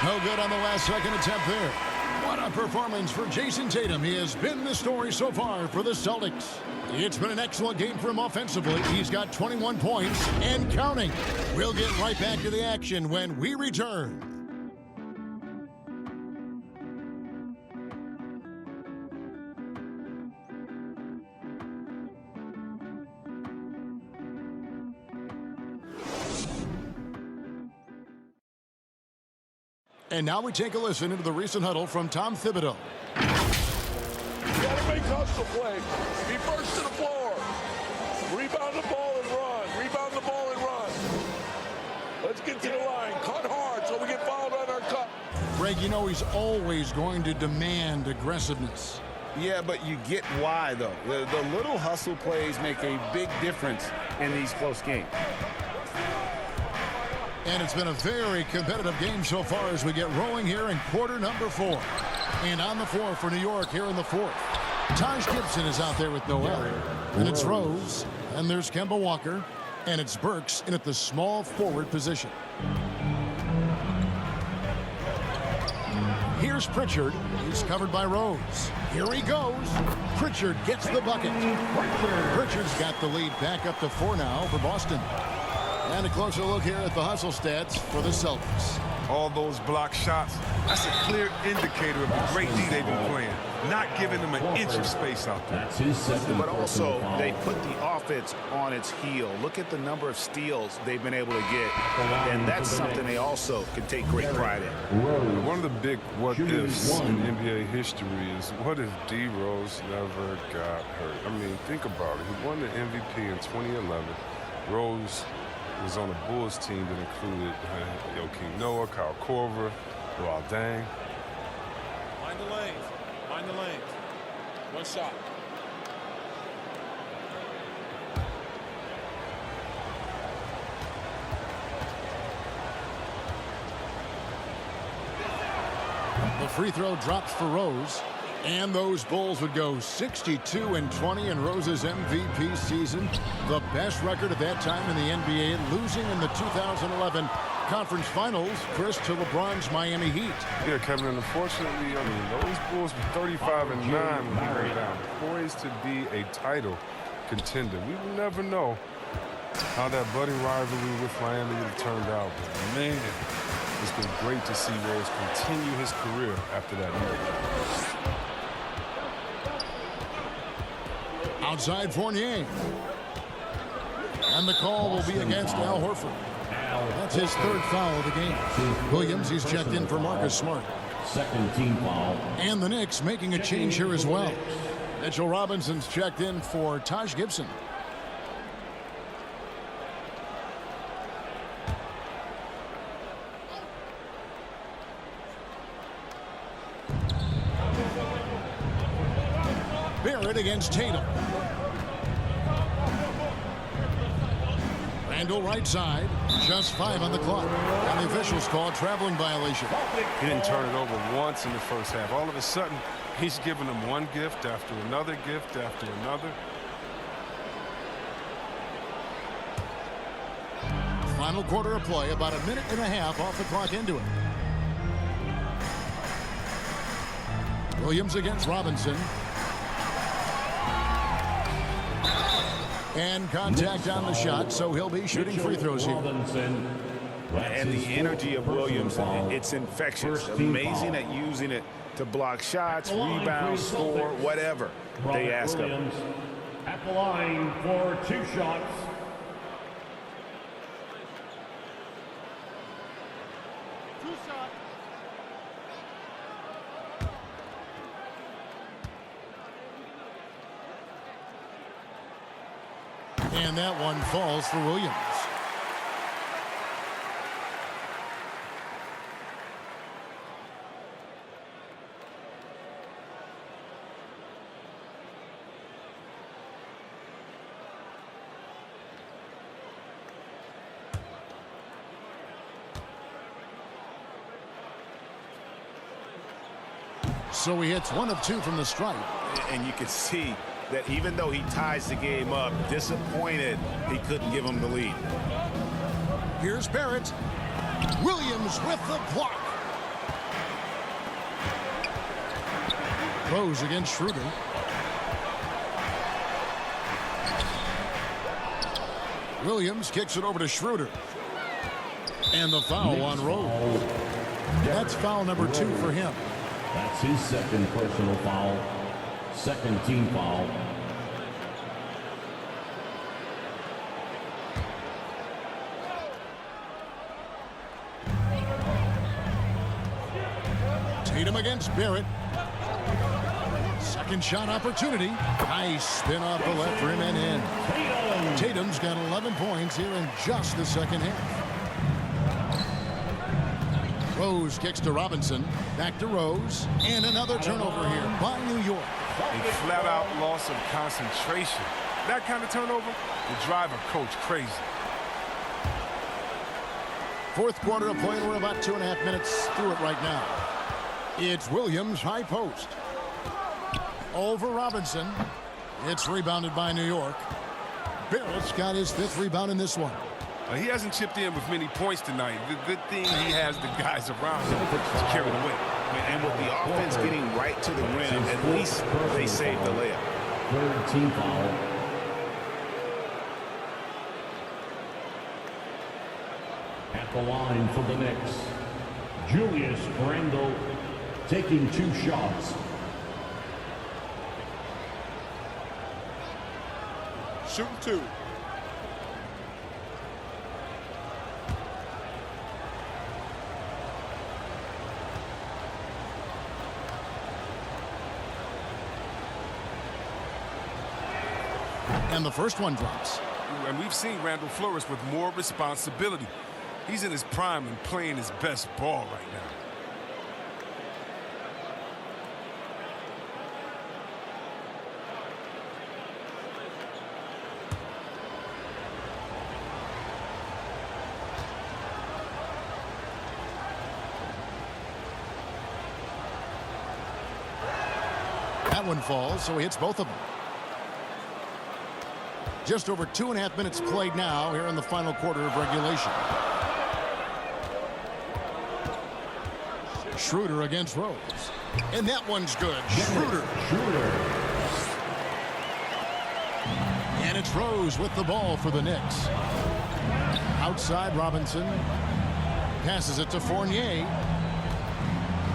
No good on the last second attempt there. What a performance for Jason Tatum. He has been the story so far for the Celtics. It's been an excellent game for him offensively. He's got 21 points and counting. We'll get right back to the action when we return. And now we take a listen into the recent huddle from Tom Thibodeau. You got to make hustle play. Be first to the floor. Rebound the ball and run. Rebound the ball and run. Let's get to the line. Cut hard so we get fouled on our cut. Greg, you know he's always going to demand aggressiveness. Yeah, but you get why, though. The little hustle plays make a big difference in these close games. And it's been a very competitive game so far as we get rolling here in quarter number 4. And on the floor for New York here in the 4th. Taj Gibson is out there with Noel. And it's Rose. And there's Kemba Walker. And it's Burks in at the small forward position. Here's Pritchard. He's covered by Rose. Here he goes. Pritchard gets the bucket. Pritchard's got the lead back up to 4 now for Boston. And a closer look here at the hustle stats for the Celtics. All those block shots, that's a clear indicator of the great D they've been playing. Not giving them an inch of space out there. But also, they put the offense on its heel. Look at the number of steals they've been able to get. And that's something they also can take great pride in. One of the big what-ifs in NBA history is what if D. Rose never got hurt? I mean, think about it. He won the MVP in 2011. Rose was on a Bulls team that included Joakim Noah, Kyle Korver, Luol Deng. Mind the lanes. Mind the lanes. One shot. The free throw drops for Rose. And those Bulls would go 62-20 in Rose's MVP season. The best record at that time in the NBA, losing in the 2011 Conference Finals, Chris, to LeBron's Miami Heat. Yeah, Kevin, and unfortunately, those Bulls were 35-9 when we went down, poised to be a title contender. We will never know how that budding rivalry with Miami would have turned out. But man, it's been great to see Rose continue his career after that year. Outside Fournier. And the call will be against Al Horford. That's his third foul of the game. Williams, he's checked in for Marcus Smart. Second team foul. And the Knicks making a change here as well. Mitchell Robinson's checked in for Taj Gibson. Barrett against Tatum. Randall right side. Just 5 on the clock. And the officials call a traveling violation. He didn't turn it over once in the first half. All of a sudden, he's giving them one gift after another gift after another. Final quarter of play, about a minute and a half off the clock into it. Williams against Robinson. And contact on the shot, so he'll be shooting free throws here. And the energy of Williams, it's infectious. Amazing at using it to block shots, rebound, score, whatever they ask of him. At the line for 2 shots. And that one falls for Williams. So he hits 1 of 2 from the stripe. And you can see that even though he ties the game up, disappointed he couldn't give him the lead. Here's Barrett. Williams with the block. Rose against Schroeder. Williams kicks it over to Schroeder. And the foul on Rose. That's foul number 2 for him. That's his second personal foul. Second team foul. Tatum against Barrett. Second shot opportunity. Nice spin off the left rim and in. Tatum's got 11 points here in just the second half. Rose kicks to Robinson. Back to Rose. And another turnover here by New York. A flat-out loss of concentration. That kind of turnover will drive a coach crazy. Fourth quarter of play. We're about 2.5 minutes through it right now. It's Williams, high post. Over Robinson. It's rebounded by New York. Barrett's got his 5th rebound in this one. He hasn't chipped in with many points tonight. The good thing he has the guys around him to carry the weight. And with the offense getting right to the rim, at least they saved the layup. Third team foul. At the line for the Knicks, Julius Randle taking 2 shots. Shooting 2. And the first one drops. and we've seen Randall flourish with more responsibility. He's in his prime and playing his best ball right now. That one falls, so he hits both of them. Just over 2.5 minutes played now here in the final quarter of regulation. Schroeder against Rose. And that one's good. Schroeder. And it's Rose with the ball for the Knicks. Outside Robinson. Passes it to Fournier.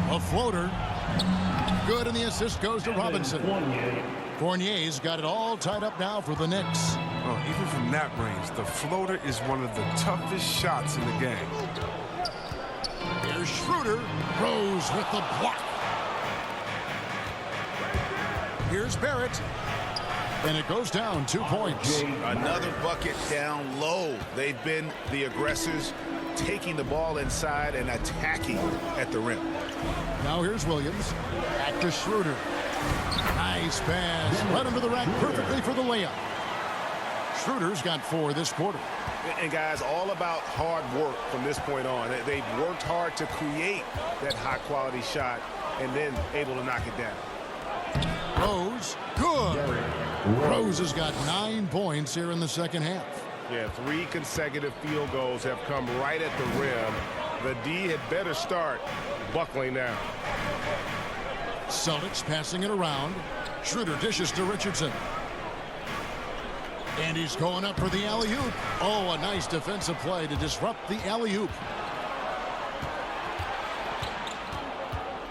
A floater. Good, and the assist goes to Robinson. Fournier's got it all tied up now for the Knicks. Oh, even from that range, the floater is one of the toughest shots in the game. Here's Schroeder. Rose with the block. Here's Barrett. And it goes down 2 points. Another bucket down low. They've been the aggressors, taking the ball inside and attacking at the rim. Now here's Williams. Back to Schroeder. Nice pass. Right under the rack perfectly for the layup. Schroeder's got 4 this quarter. And guys, all about hard work from this point on. They've worked hard to create that high-quality shot and then able to knock it down. Rose, good. Rose has got 9 points here in the second half. Yeah, 3 consecutive field goals have come right at the rim. The D had better start buckling down. Celtics passing it around. Schroeder dishes to Richardson. And he's going up for the alley-oop. Oh, a nice defensive play to disrupt the alley-oop.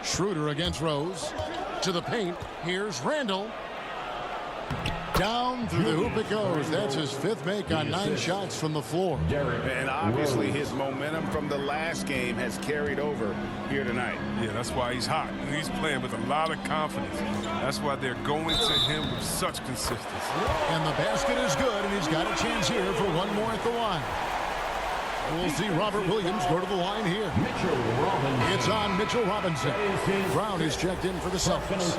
Schroeder against Rose. To the paint. Here's Randall. Down through the hoop it goes. That's his 5th make on 9 shots from the floor. And obviously his momentum from the last game has carried over here tonight. Yeah, that's why he's hot. He's playing with a lot of confidence. That's why they're going to him with such consistency. And the basket is good, and he's got a chance here for one more at the line. We'll see Robert Williams go to the line here. It's on Mitchell Robinson. Brown is checked in for the Celtics.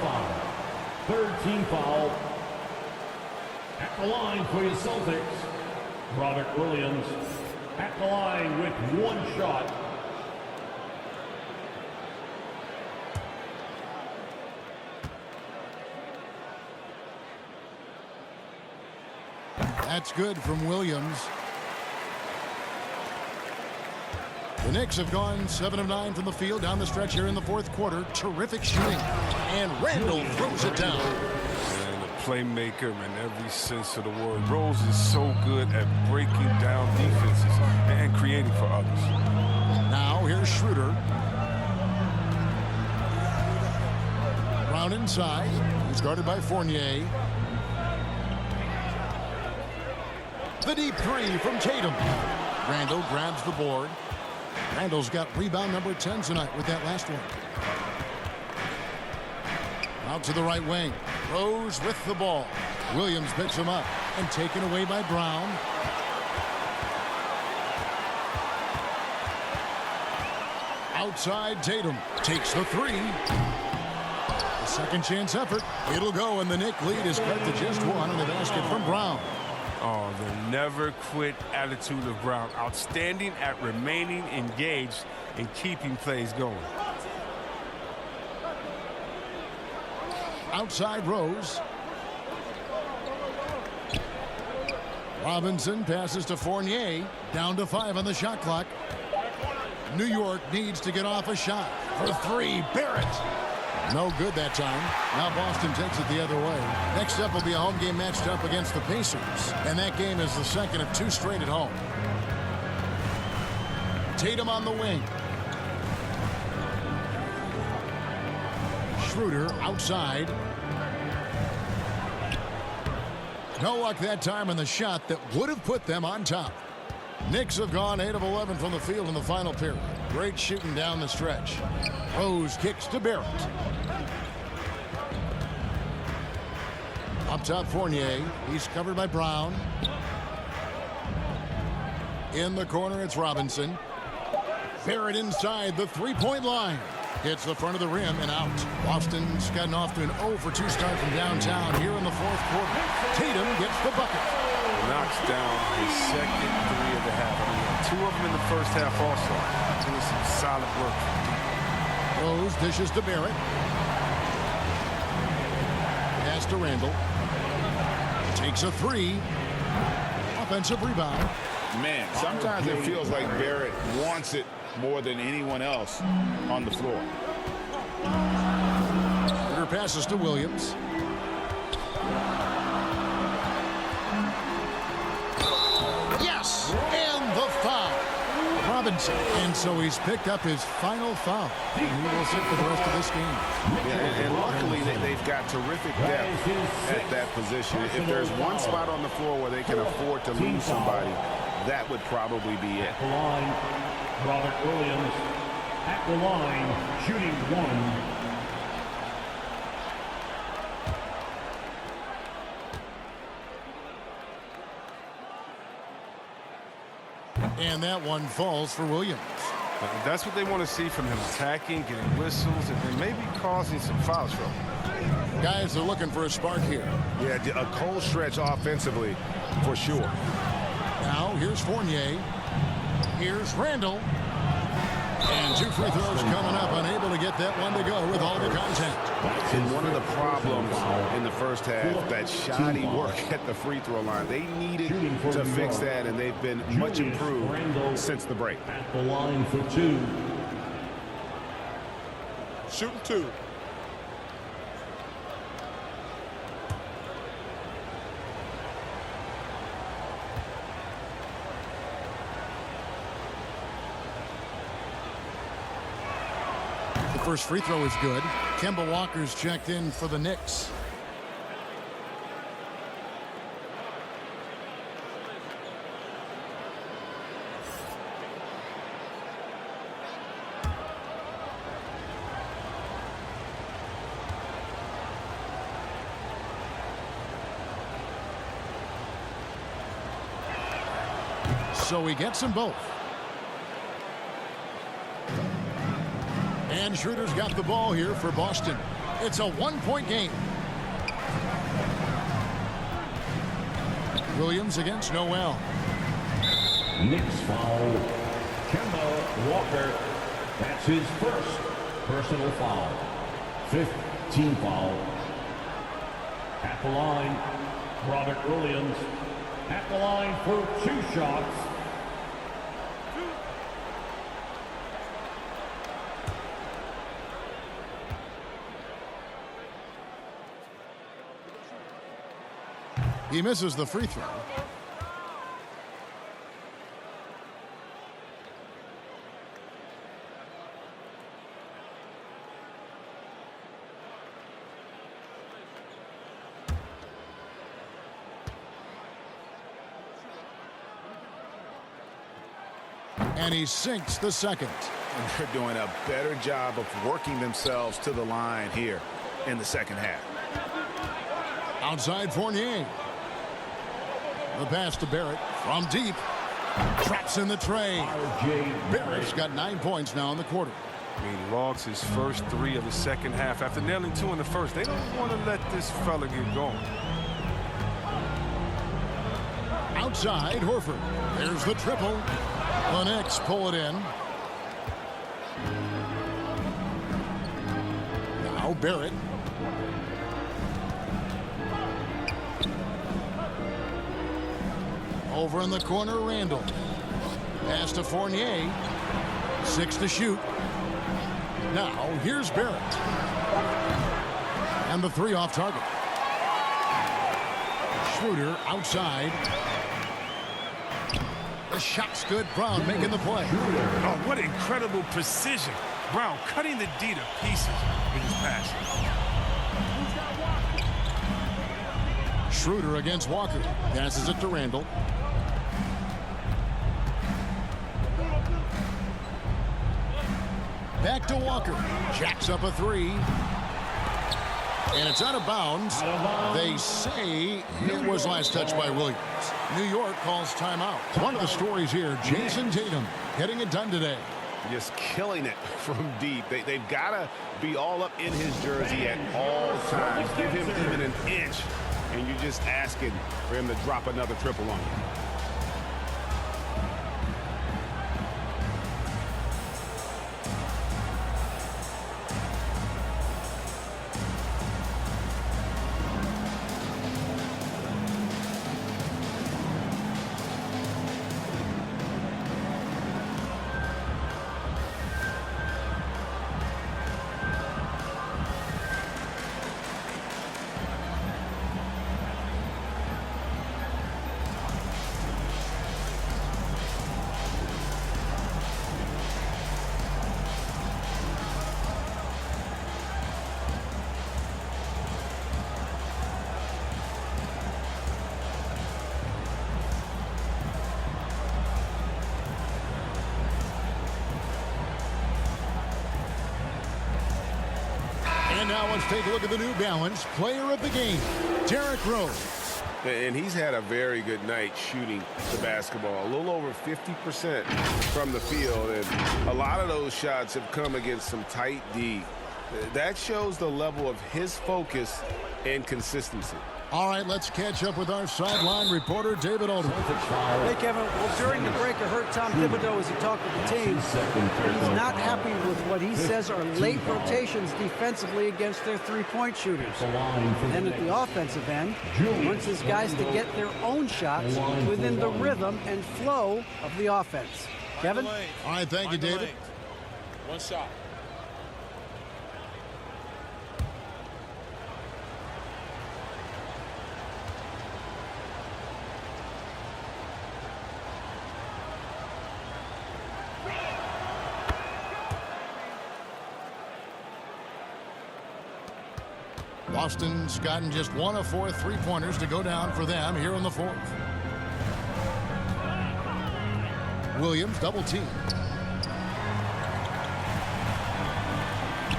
3rd team foul. At the line for your Celtics, Robert Williams. At the line with 1 shot. That's good from Williams. The Knicks have gone 7 of 9 from the field down the stretch here in the 4th quarter. Terrific shooting. And Randall throws it down. Playmaker in every sense of the word. Rose is so good at breaking down defenses and creating for others. Now here's Schroeder. Brown inside. He's guarded by Fournier. The deep 3 from Tatum. Randall grabs the board. Randall's got rebound number 10 tonight with that last one. Out to the right wing. Rose with the ball. Williams picks him up and taken away by Brown. Outside Tatum takes the 3. A second chance effort. It'll go, and the Knicks lead is cut to just 1 on the basket from Brown. Oh, the never quit attitude of Brown. Outstanding at remaining engaged and keeping plays going. Outside Rose. Robinson passes to Fournier. Down to 5 on the shot clock. New York needs to get off a shot. For 3, Barrett. No good that time. Now Boston takes it the other way. Next up will be a home game matched up against the Pacers. And that game is the second of 2 straight at home. Tatum on the wing. Schroeder outside. No luck that time on the shot that would have put them on top. Knicks have gone 8 of 11 from the field in the final period. Great shooting down the stretch. Rose kicks to Barrett. Up top Fournier. He's covered by Brown. In the corner, it's Robinson. Barrett inside the three-point line. Hits the front of the rim and out. Boston's gotten off to an 0-for-2 start from downtown here in the fourth quarter. Tatum gets the bucket. Knocks down his second three of the half. I mean, two of them in the first half also. Doing some solid work. Rose dishes to Barrett. Pass to Randall. Takes a three. Offensive rebound. Man, sometimes it feels like Barrett wants it more than anyone else on the floor. Her passes to Williams. Yes, and the foul. Robinson, and so he's picked up his final foul. He will sit for the rest of this game. Yeah, and luckily they've got terrific depth at that position. If there's one spot on the floor where they can afford to lose somebody, that would probably be it. At the line, Robert Williams. At the line, shooting one. And that one falls for Williams. That's what they want to see from him, attacking, getting whistles, and maybe causing some foul trouble. Guys are looking for a spark here. Yeah, a cold stretch offensively for sure. Now here's Fournier. Here's Randall. And two free throws coming up, unable to get that one to go with all the contact. And one of the problems in the first half, that shoddy work at the free throw line. They needed to fix that, and they've been much improved since the break. At the line for two. Shooting two. First free throw is good. Kemba Walker's checked in for the Knicks. So he gets them both. And Schroeder's got the ball here for Boston. It's a one-point game. Williams against Noel. Knicks foul. Kemba Walker. That's his first personal foul. 5th team foul. At the line, Robert Williams. At the line for 2 shots. He misses the free throw. And he sinks the second. And they're doing a better job of working themselves to the line here in the second half. Outside Fournier. The pass to Barrett from deep. Traps in the tray. Barrett's got 9 points now in the quarter. I mean, logs his first 3 of the second half after nailing 2 in the first. They don't want to let this fella get going. Outside Horford. There's the triple. The Knicks pull it in. Now Barrett. Over in the corner, Randall. Pass to Fournier. 6 to shoot. Now, here's Barrett. And the 3 off target. Schroeder outside. The shot's good. Brown making the play. Oh, what incredible precision. Brown cutting the D to pieces with his pass. Schroeder against Walker. Passes it to Randall. Back to Walker. Jacks up a 3. And it's out of bounds. They say it was last touched by Williams. New York calls timeout. One of the stories here, Jason Tatum getting it done today. Just killing it from deep. They've got to be all up in his jersey at all times. Give him even an inch, and you're just asking for him to drop another triple on you. And now let's take a look at the New Balance player of the game, Derrick Rose. And he's had a very good night shooting the basketball. A little over 50% from the field. And a lot of those shots have come against some tight D. That shows the level of his focus and consistency. All right, let's catch up with our sideline reporter, David Aldridge. Hey, Kevin. Well, during the break, I heard Tom Thibodeau as he talked with the team. He's not happy with what he says are late rotations defensively against their three-point shooters. Then at the offensive end, he wants his guys to get their own shots within the rhythm and flow of the offense. Kevin? All right, thank you, David. One shot. Boston's gotten just 1 of 4 three-pointers to go down for them here in the fourth. Williams double team.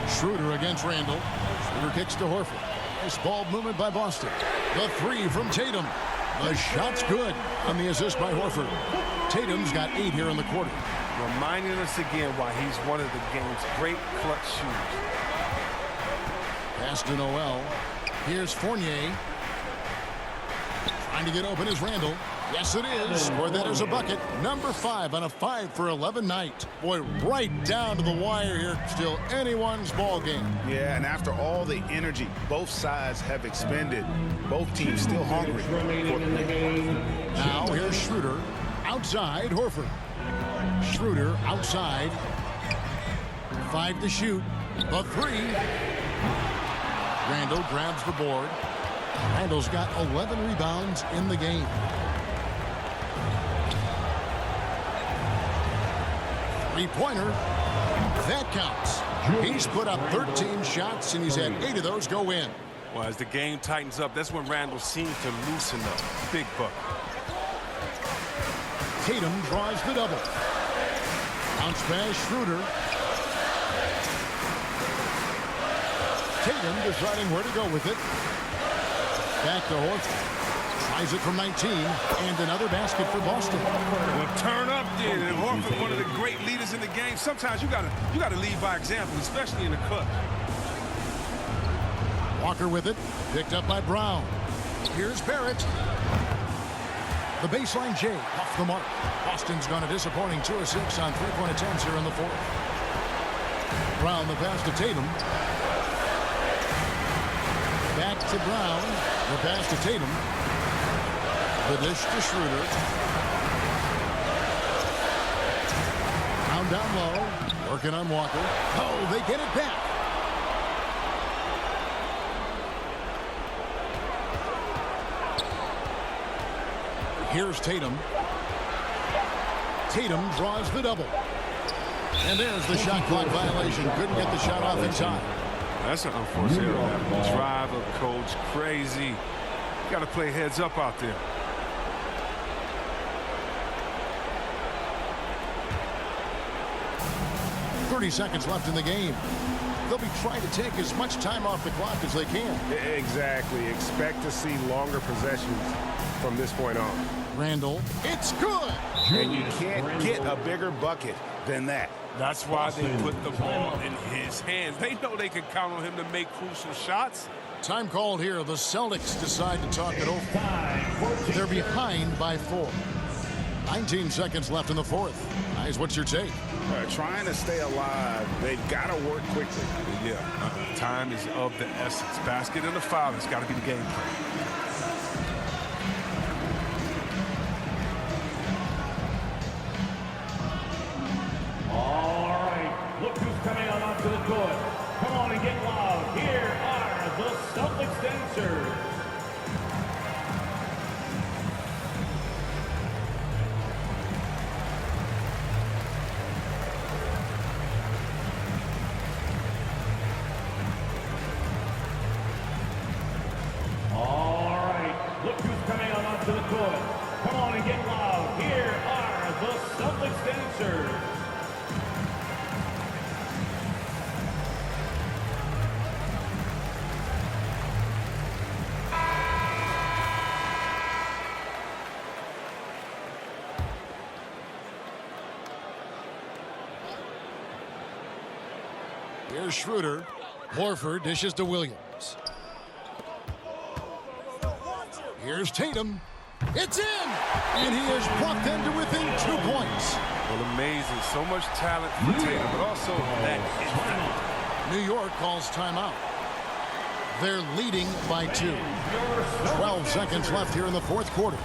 Schroeder against Randall. Schroeder kicks to Horford. Nice ball movement by Boston. The three from Tatum. The shot's good on the assist by Horford. Tatum's got 8 here in the quarter. Reminding us again why he's one of the game's great clutch shooters. Pass to Noel. Here's Fournier. Trying to get open is Randall. Yes, it is. Or that is a bucket. Number 5 on a 5 for 11 night. Boy, right down to the wire here. Still anyone's ball game. Yeah, and after all the energy both sides have expended, both teams still hungry for the Now here's Schroeder. Outside, Horford. Schroeder outside. 5 to shoot. The 3. Randall grabs the board. Randall's got 11 rebounds in the game. Three-pointer. That counts. He's put up 13 shots, and he's had 8 of those go in. Well, as the game tightens up, that's when Randall seems to loosen up. Big buck. Tatum draws the double. Bounce pass, Schroeder. Tatum deciding where to go with it. Back to Horford. Tries it from 19, and another basket for Boston. Well, turn up then. And Horford, one of the great leaders in the game. Sometimes you gotta lead by example, especially in the clutch. Walker with it, picked up by Brown. Here's Barrett. The baseline J off the mark. Boston's gone a disappointing 2 of 6 on three-point attempts here in the fourth. Brown the pass to Tatum. Back to Brown. The pass to Tatum. The dish to Schroeder. Down low. Working on Walker. Oh, they get it back. Here's Tatum. Tatum draws the double. And there's the shot clock violation. Couldn't get the shot off in time. That's an unforced error. Drive up, coach. Crazy. You got to play heads up out there. .30 seconds left in the game. they'll be trying to take as much time off the clock as they can. Exactly. Expect to see longer possessions from this point on. Randall, it's good. And you can't get a bigger bucket than that. That's why they put the ball in his hands. They know they can count on him to make crucial shots. Time called here. The Celtics decide to talk it over. They're behind by 4. 19 seconds left in the fourth. Guys, what's your take? Trying to stay alive, they've got to work quickly. Yeah, time is of the essence. Basket and a foul has got to be the game plan. All right, look who's coming on onto the court. Come on and get loud. Here are the Celtics dancers. All right, look who's coming on onto the court. Come on and get loud. Here are the Celtics dancers. Here's Schroeder. Horford dishes to Williams. Here's Tatum. It's in! And he has brought them to within 2 points. Well, amazing. So much talent for Tatum, but also that impact. New York calls timeout. They're leading by 2. 12 seconds left here in the fourth quarter.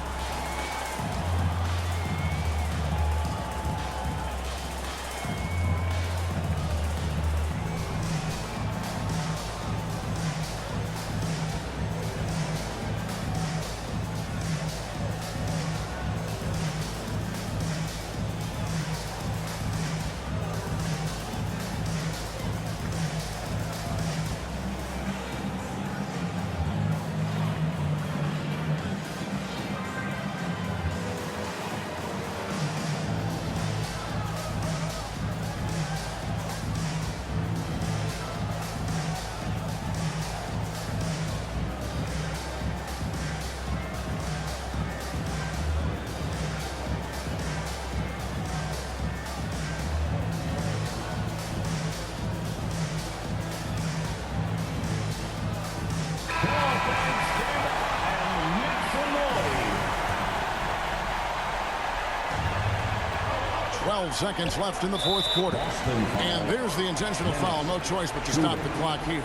Seconds left in the fourth quarter. And there's the intentional foul. No choice but to stop the clock here.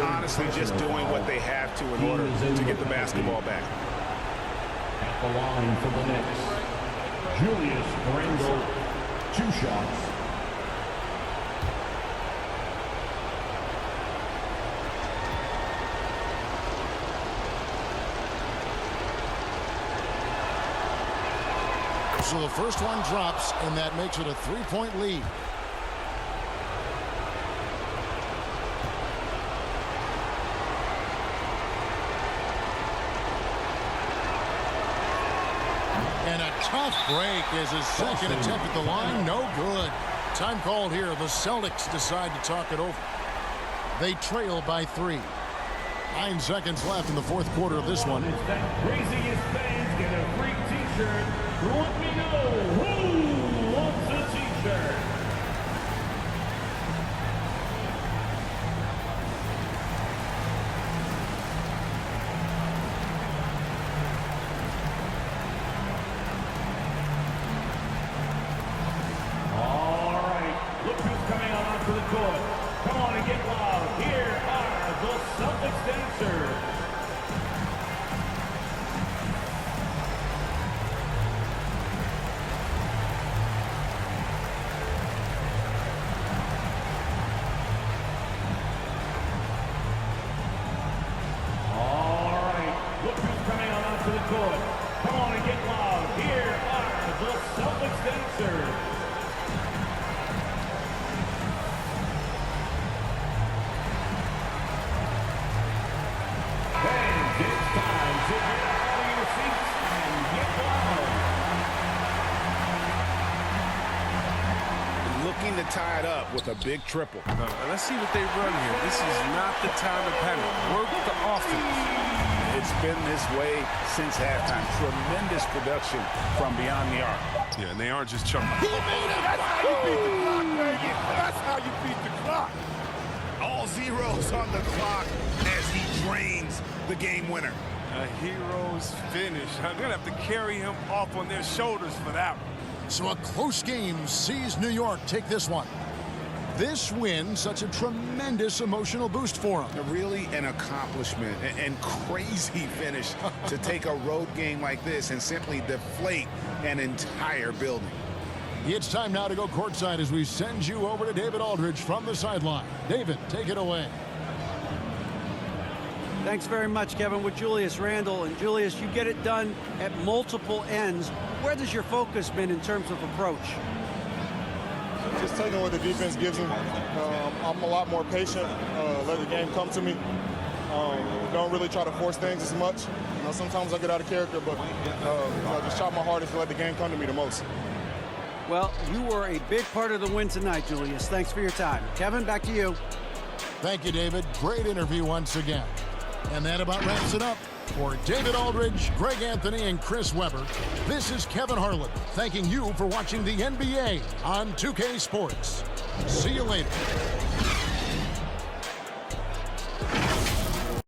Honestly, just doing what they have to in order to get the basketball back. At the line for the Knicks, Julius Randle, 2 shots. So the first one drops, and that makes it a 3-point lead. And a tough break as his second attempt at the line. No good. Time called here. The Celtics decide to talk it over. They trail by 3. 9 seconds left in the fourth quarter of this one. It's that craziest fans get a free t-shirt. Let me know who wants a t-shirt. All right, look who's coming on onto the court. Come on and get loud. Here are the Celtics dancers. Come on and get loud. Here are the Celtics dancers. looking to tie it up with a big triple. Let's see what they run here. This is not the time to panic. Work the offense. It's been this way since halftime. Tremendous production from beyond the arc. Yeah, and they aren't just chucking. He made it. That's how you beat the clock, baby. That's how you beat the clock. All zeros on the clock as he drains the game winner. A hero's finish. They're going to have to carry him off on their shoulders for that one. So a close game sees New York take this one. This win, such a tremendous emotional boost for them. Really an accomplishment and crazy finish to take a road game like this and simply deflate an entire building. It's time now to go courtside as we send you over to David Aldridge from the sideline. David, take it away. Thanks very much, Kevin, with Julius Randle. And Julius, you get it done at multiple ends. Where has your focus been in terms of approach? Just taking what the defense gives me. I'm a lot more patient, let the game come to me. Don't really try to force things as much. You know, sometimes I get out of character, but just try my hardest to let the game come to me the most. Well, you were a big part of the win tonight, Julius. Thanks for your time. Kevin, back to you. Thank you, David. Great interview once again. And that about wraps it up. For David Aldridge, Greg Anthony, and Chris Webber, this is Kevin Harlan thanking you for watching the NBA on 2K Sports. See you later.